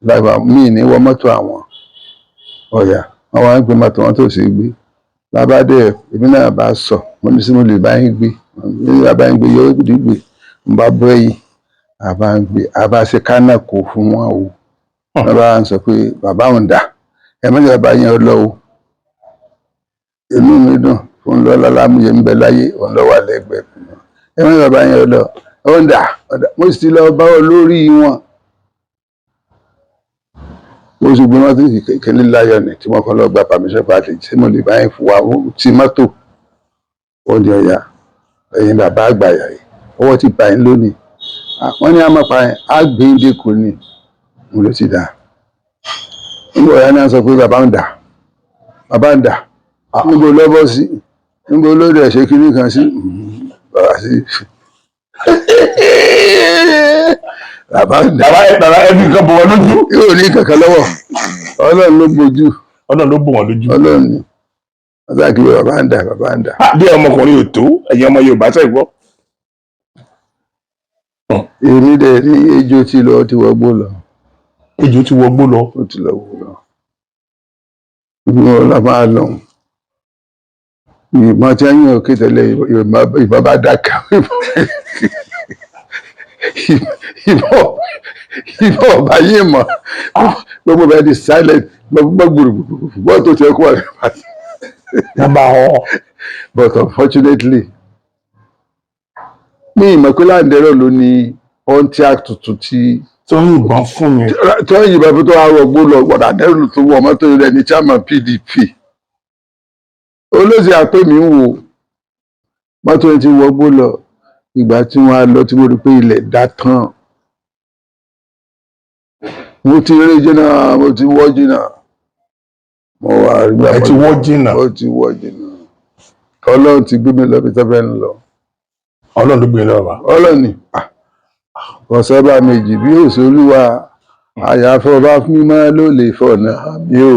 láìpá míì ní wọ́n mọ́tò àwọn ọ̀yà wọ́n wá ń gbé mọ́tò wọn tó sì gbé lábádé èmi náà bá sọ mo ní sí mo lè bá yín gbé bá yín gbé yóò dìgbè mo bá bọ́ ẹ̀yìn àbá ń gbé àbá ṣe kánà kò fún wọn o wọ́n bá ń sọ pé bàbá òun dà ẹ mọ́tò bàbá yẹn lọ o inú mi dùn fún lọ́lá lámúyẹ ń bẹ láyé òun lọ wà lẹ́gbẹ̀ẹ́ ẹ mọ́tò bàbá yẹn lọ òun dà mo sì lọ bá ọ lórí wọn ó sì gbé mọ́tò kékeré láyọ̀ ní tí wọ́n kọ́ lọ gba permission party tí mo lè bá yẹn fún wa ti mọ́tò ó di ọ̀yà ẹ̀yin bàbá àgbàyà yìí ọwọ́ ti pa yín lónìí wọ́n ní àmọ́pa yẹn á gbé ń dẹ́kù ni mo ló ti dà níbo ọ̀yà náà sọ pé bàbá ń dà níbo lọ́bọ̀ sí níbo ló dẹ̀ ṣe kinní kan sí bàbá sí bàbá ẹbí kan bọ̀ wọ́n lójú yóò ní kankan lọ́wọ́ Ọlọ́run ló gbójú Ọlọ́run ló bò wọ́n lójú Ọlọ́run ni wọ́n sá kí bàbá ń dà bí ọmọkùnrin ò tó ẹ̀yin ọmọ Yorùbá tẹ̀ gbọ́. èmi dẹ̀ ní ejò ti wọgbó lọ. Ejò ti wọgbó lọ. ó ti lọ wò lọ. ibi wọn la máa lọ. ìbọn tí wọ́n yàn òkè tẹ́lẹ̀ ìbọn bá dákà. ìbọn ọba yé mọ̀ gbogbo bẹ́ẹ̀ di silent gbogbo gbòòrò tó tẹ́ kó wà nípa. but unfortunately ní ìmọ̀pẹ́ láǹdẹ̀rọ̀ ló ní Pontiac tuntun tí tó ń yìnbọn fún mi. tó ń yìnbọn fún tó wá rọgbó lọ gbọdọ̀ àdẹ́rù tó wọ mọ́tò rẹ̀ ní chairman PDP olóṣè àtọ́mí ń wò mọ́tò rẹ̀ ti wọgbó lọ ìgbà tí wọ́n á lọ tí mo rí pé ilẹ̀ dá tán mo ti rí jìnnà mo ti wọ́ jìnnà mo wà rí gbà ẹ ti wọ́ jìnnà. ó ti wọ́ jìnnà Ọlọ́run ti gbé mi lọ bí tọ́fẹ́ ń lọ. Ọlọ́run ló gbé e lọ́wọ́. Ọlọ́run ni ọ̀sọ́bà méjì bí òsì Olúwa àyàfọ́ ọba fún mi máa ló lè fọ̀nà àmì o.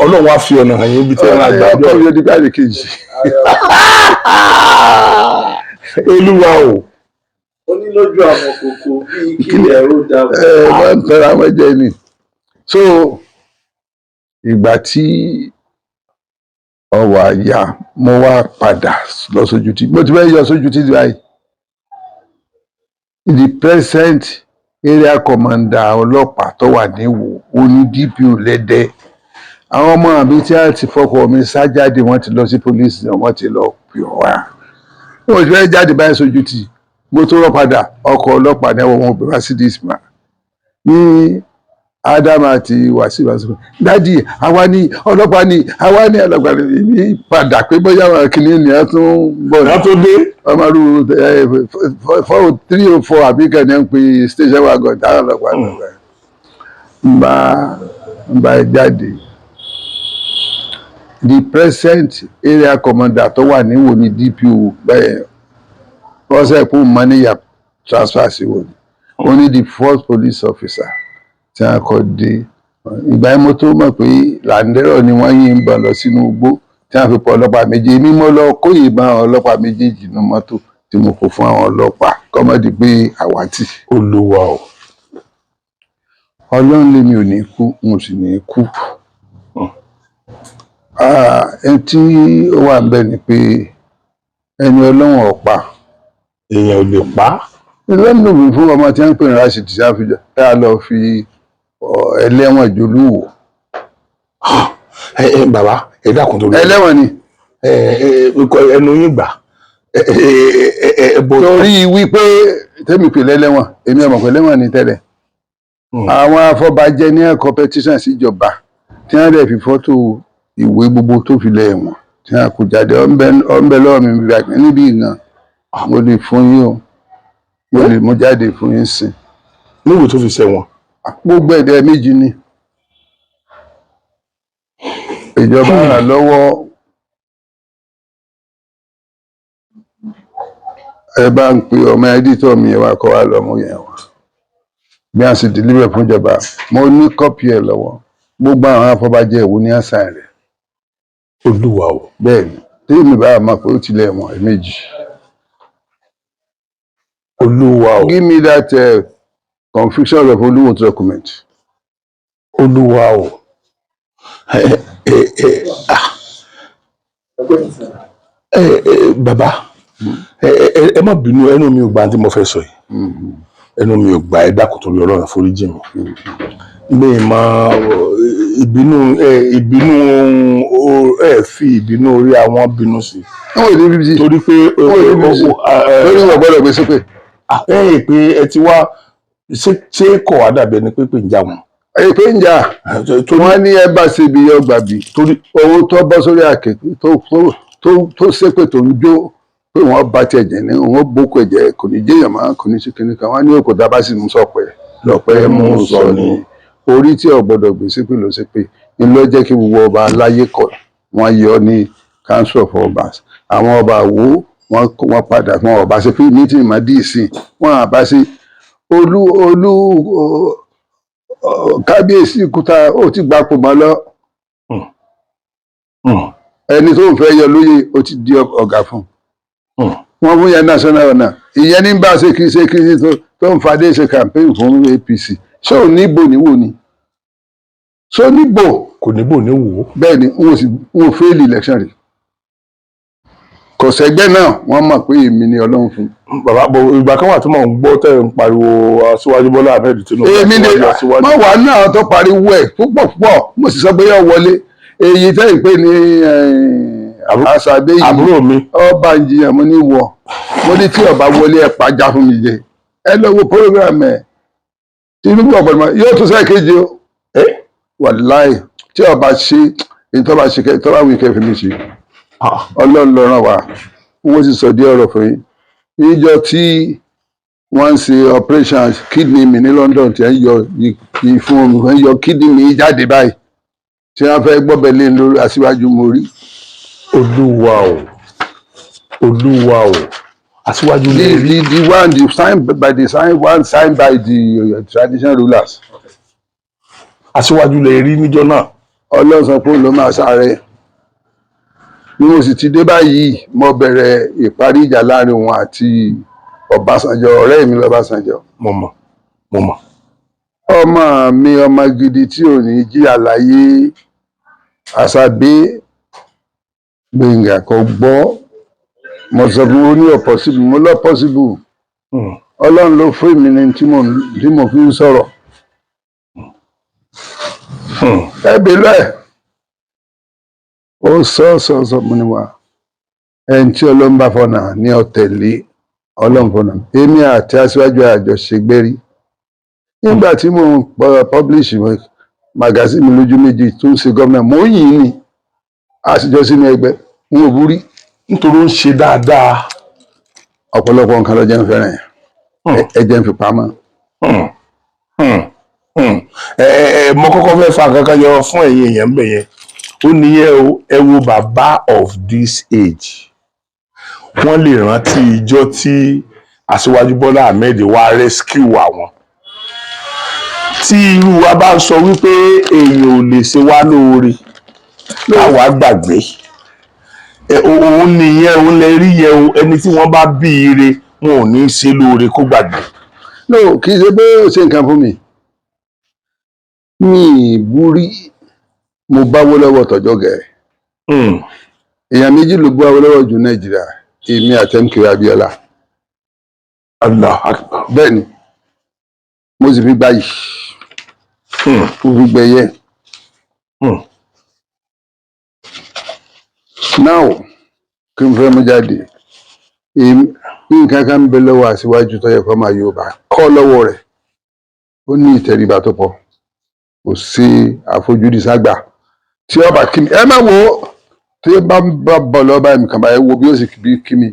Ọlọ́run wá fi ọ̀nà hàn yín ibi tí wọ́n á gbà ọjọ́ yóò di káàdì kejì. Olúwa o. ó ní lójú àwọn kòkó bíi kí ẹ̀rọ dá. wọ́n ń tẹ̀ra wọn jẹ ni. so ìgbà tí ọwọ́ àyà mo wá padà lọ sójú tí mo ti fẹ́ yọ sójú tí báyìí the present area commander ọlọ́pàá tó wà níwò oní DPO lẹ́dẹ́ àwọn ọmọ àbí tí a ti fọkọ mi sá jáde wọ́n ti lọ sí police wọ́n ti lọ pè wá wọ́n ti fẹ́ jáde báyìí sójú tí mo tó rọ padà ọkọ̀ ọlọ́pàá ní àwọn ọmọ òbí wá sí disma ní Ádámù àti Wàsíù dádì àwa ní ọlọ́pàá ní àwa ní ọlọ́pàá ní èmi padà pé bóyá àwọn kìnìún ni a tún bọ̀ ní. a tó dé. ọmọ arúgbó 304 àbíkẹ́ ni ń pe station wagon táwọn ọlọ́pàá lọ́pàá ń bá jáde. the present area commander tó wà níwò ní DPO bẹ́ẹ̀ wọ́n sẹ́ kún manager transfer sí wò ní only the first police officer tí a kọ dé ìgbà yẹn mo tó mọ̀ pé làǹdẹ́rọ̀ ni wọ́n yìí ń bọ̀ lọ sínú igbó tí wọ́n fi pọ̀ ọlọ́pàá méjì èmi mo lọ kó ìbọn ọlọ́pàá méjèèjì nínú mọ́tò tí mo kó fún àwọn ọlọ́pàá kọ́mọ́dé pé àwátì. Olúwa o. Ọlọ́run lèmi ò ní kú mo sì ní kú. Ẹni tí ó wà ń bẹ̀ ni pé ẹni Ọlọ́run ọ̀pá Èèyàn ò lè pa. lẹ́nu mi fún ọmọ tí wọ́n ń pè ní Rashid tí a lọ fi ẹlẹ́wọ̀n jolúwo. Bàbá ẹ dákun tó lọ. Ẹlẹ́wọ̀n ni. Ẹnu yín gbà. Torí wípé tẹ́mi pè lẹ́lẹ́wọ̀n èmi ọmọ pè lẹ́wọ̀n ní tẹ́lẹ̀. Àwọn afọbajẹ ní competition síjọba tí wọ́n dẹ̀ fi fọ́tò ìwé gbogbo tó fi lẹ́wọ̀n tí wọ́n kò jáde ọ̀nbẹ lọ́wọ́ mi níbí ìgbà mo lè fún yín o mo lè mú jáde fún yín sìn. Níwò tó fi ṣẹ̀wọ̀n. Gbogbo ẹ̀dẹ̀ méjì ni ìjọba rà lọ́wọ́. Ẹ bá ń pe ọmọ ẹdítọ̀ mi wá kọ́ wá lọ́mú yẹn wá bí a sì deliver fún ìjọba mo ní kọ́pì ẹ̀ lọ́wọ́ gbogbo àwọn afọbajẹ ìwò ní àṣà rẹ̀. Olúwa o. Bẹ́ẹ̀ ni tí mi bá mọ̀ pé ó ti lẹ́wọ̀n ẹ̀mejì. Olúwa o. Give me that conviction of Oluwo document. Olúwa o. Bàbá ẹ má bínú ẹnu mi ò gbà tí mo fẹ́ sọ yìí. Ẹnu mi ò gbà ẹ dákun torí Ọlọ́run foríjì mi. Mi mọ ìbínú ẹ fi ìbínú orí àwọn bínú sí. Torí pé torí wọ́n gbọ́dọ̀ gbé sípè. Pé ẹ ti wá ṣé kọ̀ wá dàbí ẹni pé ń já wọn. Èpè ń jà wọ́n ní ẹ bá ṣe ibi ọgbà bí torí owó tó bọ́ sórí àkèké tó ṣépè tó ń jó pé wọ́n bá tiẹ̀ jẹ́ ní wọ́n bókò ẹ̀jẹ̀ kò ní jẹ́yàn máa kò ní ṣe kíní kan wọ́n ní òkò tá a bá sì mú sọ̀pẹ́ lọ́pẹ́ mú sọ ni orí tí ò gbọ́dọ̀ gbé sípè ló ṣépè ní ló jẹ́ kí gbogbo ọba aláyé kọ̀ wọ́n yọ ní council of obas àwọn ọba wo wọ́n padà fún ọba ṣe fún meeting má dì sí wọ́n àbá sí kábíyèsí kúta ó ti gbapò mọ́ lọ ẹni tó ń fẹ́ yọ lóyè ó ti di ọ̀gá fún wọ́n fún yẹn national ọ̀nà ìyẹn ní bá ṣe kí tó ń fadé ṣe campaign fún APC ṣé ò níbò níwò ni ṣó níbò kò níbò níwò bẹ́ẹ̀ ni wọ́n fail election rẹ̀ kò sẹ́gbẹ́ náà wọ́n mọ̀ pé èmi ni Ọlọ́run fún. Bàbá ìgbà kan wà tí mò ń gbọ́ tẹ̀ ń pariwo Aṣíwájú Bọ́lá Ahmed Tinubu. Èmi ni wọ́n wà náà tó pariwo ẹ̀ púpọ̀ mo sì sọ pé yóò wọlé èyí tẹ́ ìpè ní àṣàbẹ́ yìí àbúrò mi ọba ń jiyàn mo ní wọ mo ní tí ọba wọlé ẹ̀ pàjá fún mi jẹ ẹ lọ wo program ẹ̀ Tinubu ọ̀pọ̀lọpọ̀ yóò tún sẹ́ẹ̀kejì o wàláì tí ọba ṣe èyí tó bá ṣe tó bá wí kẹfì mi ṣe Ọlọ́run ló ràn wá wọ́n sì sọ díẹ̀ ọ̀rọ̀ fún yín níjọ́ tí wọ́n ń ṣe operation kidney mi ní London tí wọ́n yọ ìfun omi wọ́n yọ kidney mi jáde báyìí tí wọ́n fẹ́ gbọ́bẹ̀ lé lórí Aṣíwájú mo rí. Olúwa o Olúwa o Aṣíwájú lè rí. The one signed by the traditional rulers. Aṣíwájú lè rí níjọ́ náà. Ọlọ́run sọ pé òun ló máa sáré bí mo sì ti dé báyìí mo bẹ̀rẹ̀ ìparí ìjà láàrin wọn àti Ọbásanjọ́ ọ̀rẹ́ mi lọ́básanjọ́. Mo mọ̀. Ọmọ mi ọmọ gidi tí ò ní jí àlàyé Àṣàbí Gbénga kò gbọ́ mo sọ fún wọn ní ọ̀pọ̀sibù mo lọ́pọ̀sibù Ọlọ́run ló fún mi ní tí mo fi ń sọ̀rọ̀. Ẹbí lọ́ẹ̀ ó sọ mo ní wa ẹni tí Ọlọ́run bá fọ̀nà ní ọ̀tẹ̀lé Ọlọ́run fọ̀nà èmi àti Aṣíwájú àjọṣègbérí nígbà tí mo publish magazine mi lójú méjì tó ń ṣe gómìnà mo yìn ní àṣìjọ sínú ẹgbẹ́ n ò búrí nítorí ó ń ṣe dáadáa. Ọ̀pọ̀lọpọ̀ nǹkan lọ́jọ́ ń fẹ́ràn ẹ̀jẹ̀ ń fi pamọ́. Mo kọ́kọ́ fẹ́ fa nǹkan kan yọ fún ẹ̀yin èèyàn bẹ̀ yẹn ó níyẹn ẹ wo bàbá of this age wọ́n lè rántí ìjọ tí Aṣíwájú Bọ́lá Ahmed wá rescue àwọn tí irú wa bá ń sọ wípé èèyàn ò lè ṣe wá lóore láwa gbàgbé òun nìyẹn òun lè rí yẹn o ẹni tí wọ́n bá bí ire wọn ò ní í ṣe lóore kó gbàgbé. no kì í ṣe pé ó ṣe nǹkan fún mi mi búrí mo báwó lọ́wọ́ tọ́jọ́ gẹ̀ èèyàn méjì ló báwó lọ́wọ́ jù Nàìjíríà èmi àti MK Abiola. Allah akbar. bẹ́ẹ̀ ni mo sì fi gbà yìí mo fi gbẹ̀yẹ. now kí n fẹ́ mú jáde nǹkan kan ń bẹ lọ́wọ́ Aṣíwájú tó yẹ kó máa Yorùbá kọ́ lọ́wọ́ rẹ̀ ó ní ìtẹríba tó pọ̀ kò sí àfojúdi ságbà tí ọba kí mi ẹ má wo tí ó bá bọ̀ lọ́ba ẹ̀mí kan báyìí wo bí ó sì kí mi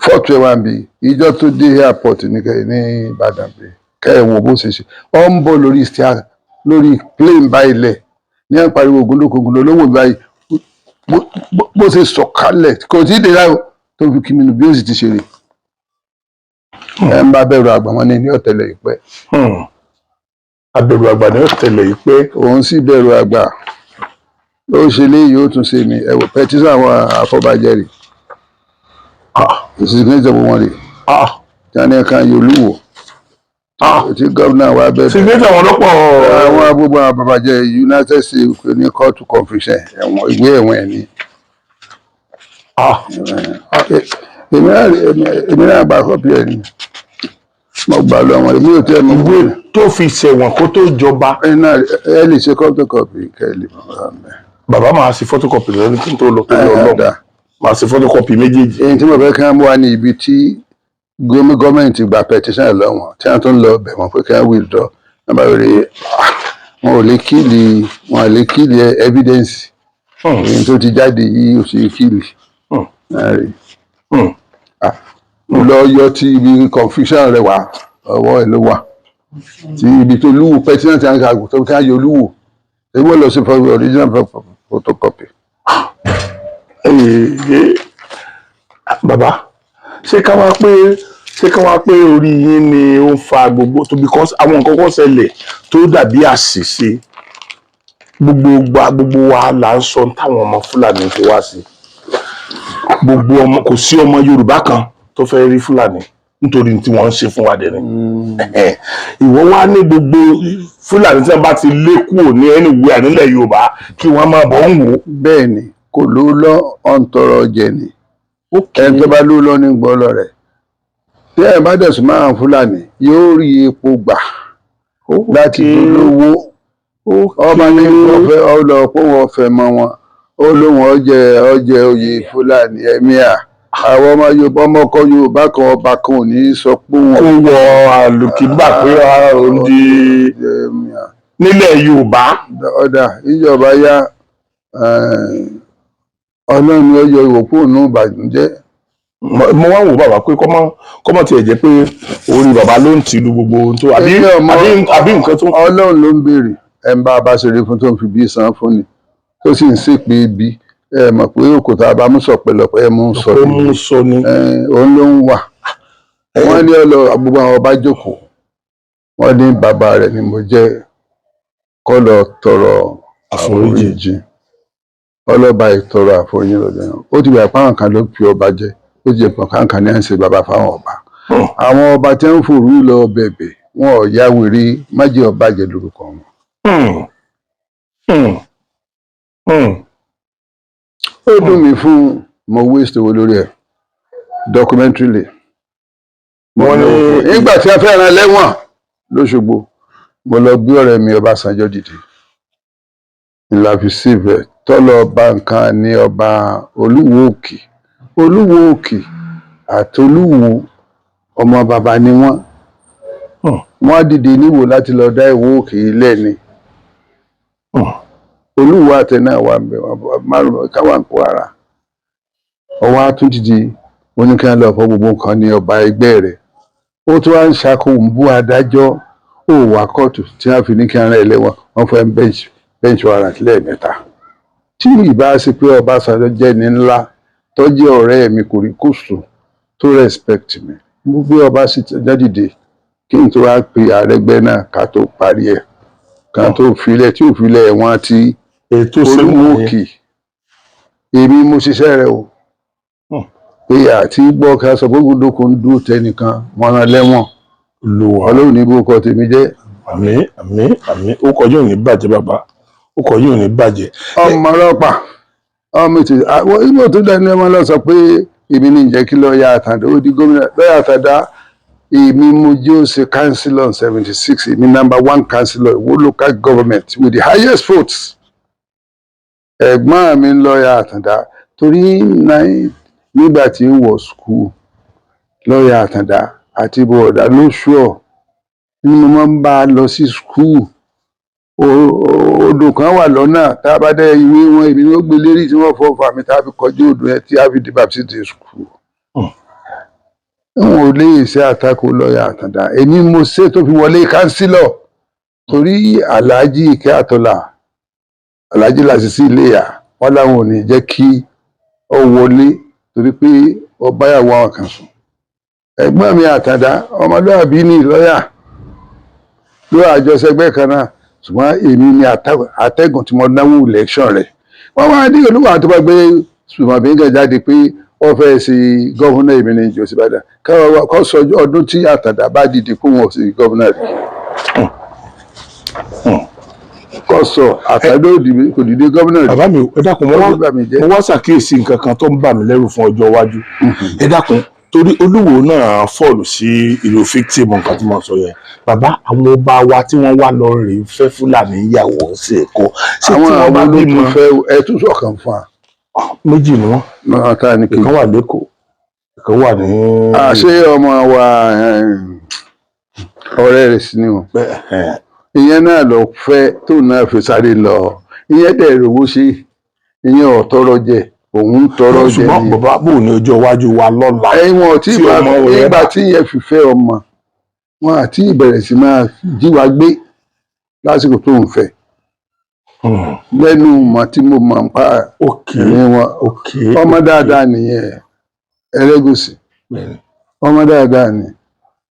fọ́ọ̀tù ẹ̀ wá ń bi ìjọ tó dé airport ní Ìbàdàn pé kẹ́ ẹ̀ wo bó ṣe ṣe ọ ń bọ̀ lórí stiar lórí plane báyìí lẹ̀ ní à ń pariwo gúndókògúndó lówó báyìí bó ṣe sọ̀kalẹ̀ kò tí ì dé láyò tó fi kí mi nù bí ó sì ti ṣe rè ẹ ń bá bẹ̀rù àgbà wọn ní ọ̀tẹlẹ̀ ìpẹ́. Abẹ̀rù àgbà ní ọ̀tẹlẹ̀ ìpẹ́. òun sì bẹ̀rù àgbà ó ṣe léyìí ó tún ṣe mí ẹ wò pẹtísà àwọn àfọbàjẹ́ rè ìsìnkú ìjọba wọn rè tí wọn ní kan yìí Olúwò tí gómìnà wa bẹ̀rẹ̀ sígbésà wọn lọ́pọ̀ àwọn agbègbè àbàbàjẹ́ United States ní court confusion ẹ̀wọ̀n ìwé ẹ̀wọ̀n ẹ̀ ní. èmi náà gba kọ́pì ẹ̀ ní mo gbà lọ àwọn èmi ò tẹ́ mi ìwé tó fi ṣẹ̀wọ̀n kó tó jọba. ẹ lè ṣe photocopy kẹ́ ẹ lè mọ̀ ọ́ mẹ́. Bàbá máa ṣe photocopy lọ́dún kí n tó lọ tó lọ lọ́wọ́ máa ṣe photocopy méjèèjì. èyí tí mo fẹ́ kí wọ́n mú wa ní ibi tí gọ́ọ̀mẹ̀ntì gba petition lọ́wọ́ tí wọ́n tún lọ bẹ̀ wọ́n pé kí wọ́n withdraw wọ́n bá rí wọn ò lè kíìlì evidence èyí tó ti jáde yìí ò sí kíìlì. mo lọ yọ tí ibi confusion rẹ wà ọwọ́ ẹ̀ ló wà tí ibi tó Olúwo petition ti ń ka tó ká yọ Olúwo èyí wọ́n lọ sí original photocopy. Bàbá ṣé ká wá pé orí yín ni ó ń fa gbogbo tó because àwọn nǹkan kan ṣẹlẹ̀ tó dàbí àṣìṣe gbogbo wa là ń sọ táwọn ọmọ Fúlàní fi wá sí gbogbo ọmọ kò sí ọmọ Yorùbá kan tó fẹ́ rí Fúlàní nítorí tí wọ́n ń ṣe fún wa dẹ̀ ni ìwọ wá ní gbogbo Fúlàní tí wọ́n bá ti lé kúrò ní anywhere nílẹ̀ Yorùbá kí wọ́n máa bọ̀ ń wò. bẹ́ẹ̀ ni kò ló lọ ọ̀ǹtọ̀rọ̀ jẹ ni ẹni tó bá ló lọ ní gbọ́lọ̀ rẹ̀ tí ẹ̀ bá dẹ̀sùn máa Fúlàní yóò rí epo gbà láti dolówó ọba ní ọ̀fẹ́ ọlọ́pọ̀ wọn fẹ́ mọ́ wọn ó lóun ọjẹ oyè Fúlàní ẹ̀míà àwọn ọmọ Yorùbá ọmọkọ Yorùbá kan ọba kan ò ní sọ pé wọn kó wọ àlùkìgbà pé ó di nílẹ̀ Yorùbá. ọ̀dà ìjọba yá Ọlọ́run ó yọ ìwòkú òun ìbànújẹ́. mo wá wò bàbá pé kọ́mọ tiẹ̀ jẹ́ pé orí bàbá ló ń tìlú gbogbo ohun tó àbí nǹkan tó. Ọlọ́run ló ń béèrè ẹ̀ ń bá a bá ṣeré fún tó ń fi bí san fún ni tó sì ń ṣèpè bí ẹ mọ̀ pé òkúta abámúsọ pẹ̀lọ́pẹ́ ẹ mú sọ ni òun ló ń wà. wọ́n ní gbogbo àwọn ọba jókòó wọ́n ní bàbá rẹ̀ ni mo jẹ́ kó lọ tọrọ àforíjì ọlọ́ba ìtọrọ àforíjì lọ́dọ̀ yẹn ó ti gbà páwọn kan ló fi ọba jẹ ó ti jẹ pọ̀n kan ní à ń ṣe bàbá fáwọn ọba àwọn ọba tí wọ́n fòrú lọ bẹ̀bẹ̀ wọn ò yá wèrè májè ọba jẹ lórúkọ wọn. ó dùn mí fún mo waste owó lórí ẹ̀ documentary lè nígbà tí a fẹ́ ran lẹ́wọ̀n lóṣogbo mo lọ gbé ọ̀rẹ́ mi Ọbásanjọ́ dìde ìlà fi síbẹ̀ tọ́lọ̀ ọba nǹkan ní ọba Olúwo òkè àti Olúwo ọmọ bàbá ni wọ́n dìde níwò láti lọ dá Ìwó òkè ilẹ̀ ni Olúwo àtẹnà wà ń bẹ márùn káwà ń kó ara ọwọ́ àtúntìdí oníkan lọ fọ gbogbo nǹkan ní ọba ẹgbẹ́ rẹ̀ ó tún wá ń ṣàkóso adájọ́ ó wà kóòtù tí wọ́n fi ní kí ara ẹlẹ́wọ̀n wọ́n fẹ́ bench warrant lẹ́ẹ̀mẹ́ta tí ìbá ṣe pé Ọbásanjọ́ jẹ́ ní ńlá tó jẹ́ ọ̀rẹ́ mi kò rí kóòsù tó respect mi mo gbé Ọbásanjọ́ dìde kí n tó wá pe Àrẹ́gbẹ́ náà ká tó parí ẹ̀ ká tó filẹ̀ tí ò filẹ̀ ẹ̀wọ̀n àti Olúwo òkè èmi mo ṣiṣẹ́ rẹ̀ o pé àti gbọ́ ká sọ pé gbódòkó ń dúró tẹnìkan mọ́ràn lẹ́wọ̀n Ọlọ́run ní bó kọ tèmi jẹ́. àmín ó kọjú òní bàjẹ́ bàbá ó kọjú òní bàjẹ́. ọmọ ọlọ́pàá ọmọ ètò àwọn ibo tó dání ọmọ lọ sọ pé èmi ní ìjẹ́ kí lọ́ọ̀yà Àtàndá ó di gómìnà lọ́ọ̀yà Àtàndá èmi mo jẹ́ ó ṣe councillor on 76 èmi #1 councillor Ìwó local government with the highest votes. ẹ̀gbọ́n mi lọ́ọ̀yà Àtàndá torí nígbà tí ń wọ̀ school lọ́ọ̀yà Àtàndá àti bọ̀ọ̀dá ló ṣùọ̀ ni mo máa ń bá a lọ sí school. Odò kan wà lọ́nà tá a bá dé ìwé wọn èmi ló gbé lérí tí wọ́n fọ́ fà mí tá a fi kọjú odò yẹn tí a fi di Baptist school. Wọn ò lè ṣe àtakò lọ́ọ̀yà Àtàndá èmi mo ṣe tó fi wọlé kánsílọ̀ torí Alhaji Ìkẹ́ Àtọ́là Alhaji Lásìsí Iléyà wọn làwọn ò ní jẹ́ kí ọ wọlé torí pé ọba yàwó àwọn kan sùn. ẹ̀gbọ́n mi Àtàndá ọmọlúwàbí ní lọ́ọ̀yà ló àjọṣẹgbẹ́ kan náà ṣùgbọ́n èmi ni àtẹ̀gùn tí mo náwó election rẹ̀ wọ́n wá ní Olúwo tó bá gbé ṣùgbọ́n jáde pé wọ́n fẹ́ ṣe gọ́vùnà èmi ní ìjọsìn Ìbàdàn kọ́ sọ ọdún tí Àtàndá bá dìde kó wọn ṣe gọ́vùnà rẹ̀ kọ́ sọ Àtàndá kò dìde gọ́vùnà rẹ̀. bàbá mi ẹ dákun mo wá ṣàkíyèsí nǹkan kan tó ń bà mí lẹ́rù fún ọjọ́ iwájú ẹ dákun torí Olúwo náà fọ́ọ̀lù sí ìlú fíktìmù nǹkan tí mo sọ yẹn bàbá àwọn ọba wa tí wọ́n wá lọ rèé fẹ́ Fúlàní ìyàwó sí Èkó ṣé tí wọ́n bá bímọ ẹ tún sọ̀kan fún wa. méjì ni wọ́n ìkan wà lẹ́kọ̀ọ́ ìkan wà ní. ṣé ọmọ wa ọ̀rẹ́ rẹ̀ sí ni wọn ìyẹn náà lọ fẹ́ tóun náà fi sáré lọ ìyẹn dẹ̀ rówó ṣe ìyẹn ò tọrọ jẹ òun tọrọ jẹ ni. ṣùgbọ́n bàbá bò ní ọjọ́ iwájú wa lọ́la. ẹ̀wọ̀n tí ìgbà tí yẹn fi fẹ́ ọmọ wọn àti ìbẹ̀rẹ̀ sí máa jí wa gbé lásìkò tó ń fẹ́ lẹ́nu mọ̀ tí mo mọ̀ ń pa ẹ̀rín wọn ọmọ dáadáa nìyẹn Ẹlẹ́gùṣì ọmọ dáadáa ni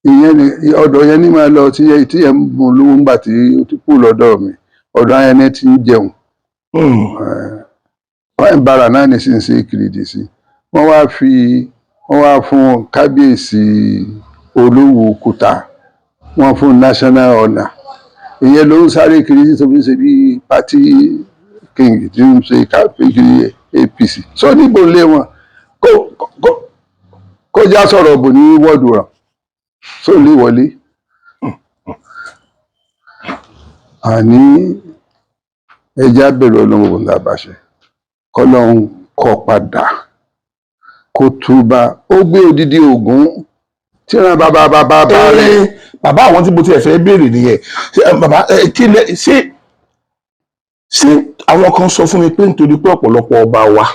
ìyẹn ni ọ̀dọ̀ yẹn ní máa lọ tí yẹn ń bùn lówó ńgbà tí ó ti kú lọ́dọ̀ mi ọ̀dọ̀ yẹn ní ti ń jẹun wọ́n ń bára náà ní sínsìn ìkìrìdì sí wọ́n wá fún kábíyèsí Olúwo Kúta wọ́n fún national honour ìyẹn ló ń sáré kiri tó fi ń ṣe bí party king tí ń ṣe káfíńkiri APC sọ níbo lé wọn kó já sọ̀rọ̀ bò ní wọ́ọ̀dù rà sọ lè wọlé àní ẹja bẹ̀rẹ̀ Ọlọ́run ní àbáṣe kọ́lọ́run kọ́ padà kó túbà ó gbé odidi Ògún tí wọn bàbá rẹ̀. bàbá àwọn tí mo ti ẹ̀fẹ́ béèrè nìyẹn bàbá ṣé àwọn kan sọ fún mi pé nítorí pé ọ̀pọ̀lọpọ̀ ọba wa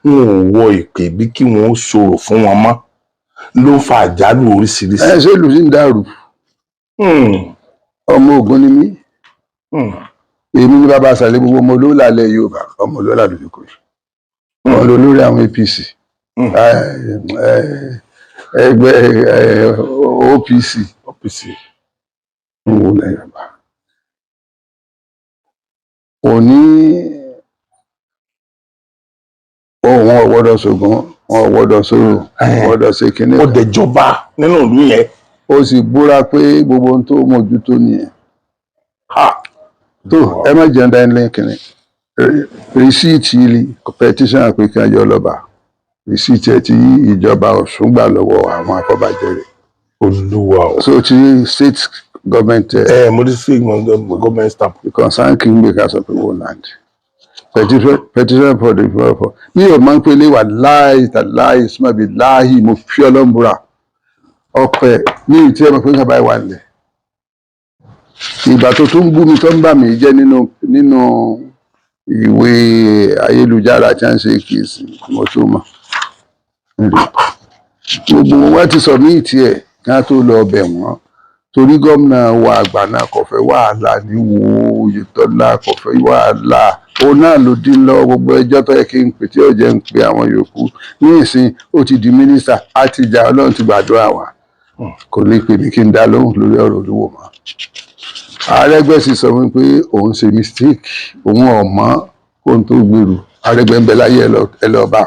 wọn ò wọ ìpè bí kí wọn ó ṣòro fún wọn mọ́ ló ń fa àjálù oríṣiríṣi. ṣé ìlú sì ń dàrú ọmọ Ògún ni mí èmi ní bàbá àṣàlẹ̀ gbogbo ọmọ olóòlà ilẹ̀ Yorùbá ọmọ olóòlà lójú kò wọn lọ lórí àwọn APC ẹgbẹ́ OPC ń wò lẹ́yìn ọba òní òun ọ̀wọ́dọ̀ ṣògùn wọn ọ̀wọ́dọ̀ sọ̀rọ̀ ọ̀wọ́dọ̀ ṣe kínní. ó dẹjọba nínú ìlú yẹn. ó sì búra pé gbogbo ohun tó mójútó nìyẹn. tó ẹ má jẹun dání lẹ́yìn kínní rìsíìtì petition àpèkàn yọ lọ́ba rìsíìtì ẹ̀ tí ìjọba Ọ̀ṣun gbà lọ́wọ́ àwọn afọbajẹ rẹ̀. Olúwa. so ti state government. mo ti sí government staff. concern kí n gbé ká sọ pé wọ́n land petition for the for mi ò máa ń pè lé wà láì súnmọ́ bí láì mo fi ọlọ́mbùra ọpẹ ní ìtí ẹ̀ mọ̀ pé nǹkan báyìí wà nílẹ̀ ìgbà tó tún bú mi tó ń bà mí jẹ́ nínú ìwé ayélujára tí a ń ṣe kìsì mo tó mọ̀ gbogbo wa ti sọ ní ìtí ẹ̀ kí wọ́n tó lọ bẹ̀ wọ́n torí gómìnà wa àgbà náà kò fẹ́ wàhálà ní wo Oyètọ́lá kò fẹ́ wàhálà òun náà ló dín lọ gbogbo ẹjọ́ tó yẹ kí n pè tí ò jẹ́ ń pe àwọn yòókù ní ìsìn ó ti di mínísítà àti ìjà Ọlọ́run ti gbàdúrà wa kò lè pè mí kí n dá lóhùn lórí ọ̀rọ̀ Olúwo mọ́. Arẹ́gbẹ́ sì sọ fún mi pé òun ṣe mistake òun ọ̀mọ́ kó n tó gbèrú Arẹ́gbẹ́ ń bẹ láyé ẹ lọ bá.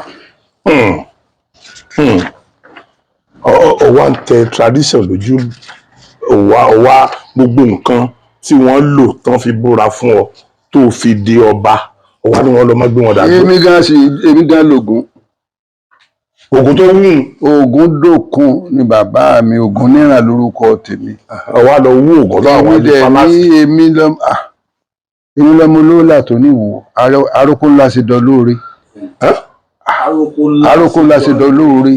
Ọwá ń tẹ tradition lójú, ọwá gbogbo nǹkan tí wọ́n lò tán fi búra fún ọ tó fi di ọba ọwá ni wọ́n lọ má gbé wọn dàgbé. Èmi gan lògùn. Ògùn tó wù. Ògùn dòkun ni bàbá mi, Ògùn níran lórúkọ tèmi. Ọwá lọ wú ògùn tó àwọn ilé pharmacy. Èmi lọmọ olóòlà tó níwò, arókó ńlá ṣe dán lóore. Arókó ńlá ṣe dán lóore.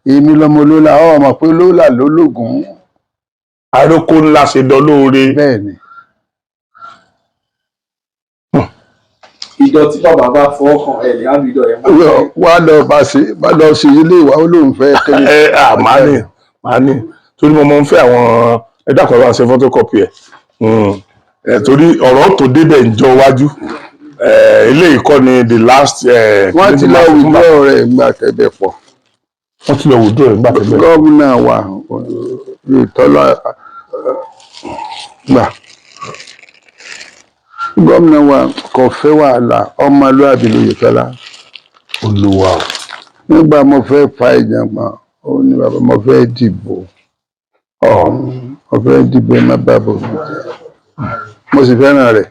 Èmi lọmọ olóòlà, ọmọ pé olóòlà ló lògùn. Arókó ńlá ṣe dán lóore. Bẹ́ẹ̀ni. Ìdọ̀tí bàbá bá fọ́ ọkàn ẹ̀ ní àbídọ̀ ẹ̀ máa. Wá lọ sí ilé ìwà olóhùn fẹ́ tẹ́lẹ̀. Màá ní torí mo máa ń fẹ́ àwọn ẹ̀dá kan bá ṣe photocopy ẹ̀ torí ọ̀rọ̀ tó débẹ̀ ń jọ wájú eléyìí kọ́ ni the last. Wọ́n ti lọ wùdúrọ̀ rẹ̀ gbà tẹ́bẹ̀ pọ̀. Wọ́n ti lọ wùdúrọ̀ rẹ̀ gbà tẹ́bẹ̀. Gómìnà wa ìtọ́lá gbà. Gómìnà wa kò fẹ́ wàhálà, ọmọlúwàbí lóye tọ́lá. Olúwa. Nígbà mo fẹ́ fa ìjàngbọ̀n, ó ní bàbá mo fẹ́ dìbò. Mo fẹ́ dìbò ẹ má bàbò. Mo sì fẹ́ràn rẹ̀.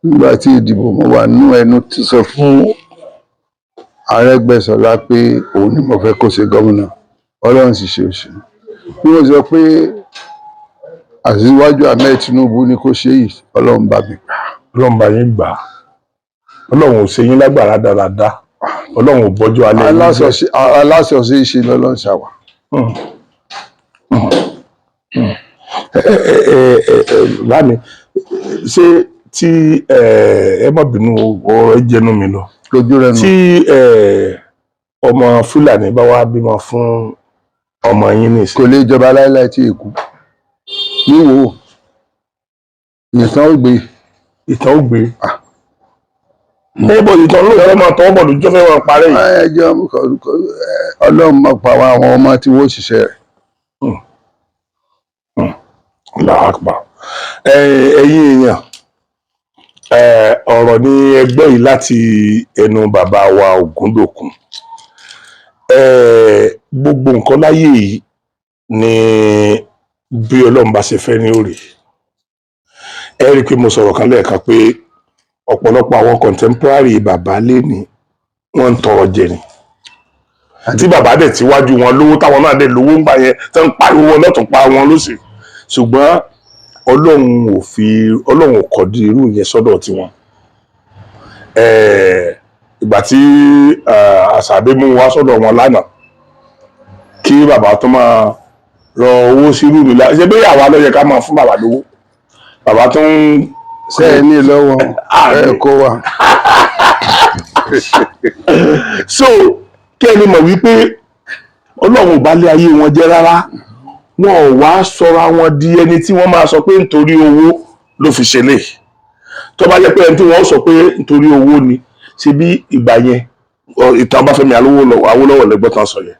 Nígbà tí ìdìbò mo wà nú ẹnu ti sọ fún Arẹ́gbẹ́ṣọlá pé òun ni mo fẹ́ kó ṣe gómìnà. Ọlọ́run sì ṣe òṣèlú. Bí wọ́n sọ pé Aṣíwájú Ahmed Tinubu ní kó ṣe yìí, Ọlọ́run bá mi gbà. Ọlọ́run bá yín gbà. Ọlọ́run ò ṣe yín lágbára dáradára. Ọlọ́run ò bọ́jú alẹ́ yín jẹ́. Aláṣọ sí ìṣe lọ́lọ́run ṣàwà. Láàmì ṣé tí ẹ má bínú ọ̀rọ̀ ẹ jẹnu mi lọ. Lójú rẹ̀ nù. Tí ọmọ Fúlàní bá wá bímọ fún ọmọ yín nìsín. Kò lè jọba láéláé tí èkú. Níwò ìtàn ó gbé. Ìtàn ó gbé. Níbo ìtàn ló fẹ́ máa tọwọ́ bọ̀ lójú tó fẹ́ máa parí yìí. Ẹjọ́ Ọlọ́run máa pa àwọn ọmọ tí wọ́n ṣiṣẹ́ rẹ̀. Láàpá. Ẹ̀yin èèyàn, ọ̀rọ̀ ni ẹgbẹ́ yìí láti ẹnu bàbá wa Ògúndòkun. Gbogbo nǹkan láyé yìí ni bí Ọlọ́run bá ṣe fẹ́ ní òrè. Ẹ rí i pé mo sọ̀rọ̀ kan lẹ́ẹ̀kan pé ọ̀pọ̀lọpọ̀ àwọn contemporary bàbá lénìí wọ́n ń tọrọ jẹ ni. Tí bàbá dẹ̀ tíwájú wọn lówó táwọn náà dẹ̀ lówó ń gbà yẹn tó ń pariwo wọn lọ́tún pa wọn lósì. Ṣùgbọ́n Ọlọ́run ò kọ̀dí irú yẹn sọ́dọ̀ tiwọn. Ìgbà tí Àṣàbí mú wá sọ́dọ̀ wọn lánàá kí bàbá tó máa rọ owó sírú mi ṣe bí àwa ló yẹ ká máa fún bàbá lówó. Bàbá tó ń sẹ́ẹ̀ ní lọ́wọ́ kó wà. So kí ẹni mọ̀ wípé Ọlọ́run ò bá lé ayé wọn jẹ́ rárá. Wọn ò wá sọra wọn di ẹni tí wọ́n máa sọ pé nítorí owó ló fi ṣe lè. Tó bá jẹ́ pé ẹni tí wọ́n sọ pé nítorí owó ni ṣe bí ìgbà yẹn ìtàn Ọbáfẹ́mi Awólọ́wọ̀ lẹ́gbọ́n tán sọ yẹn.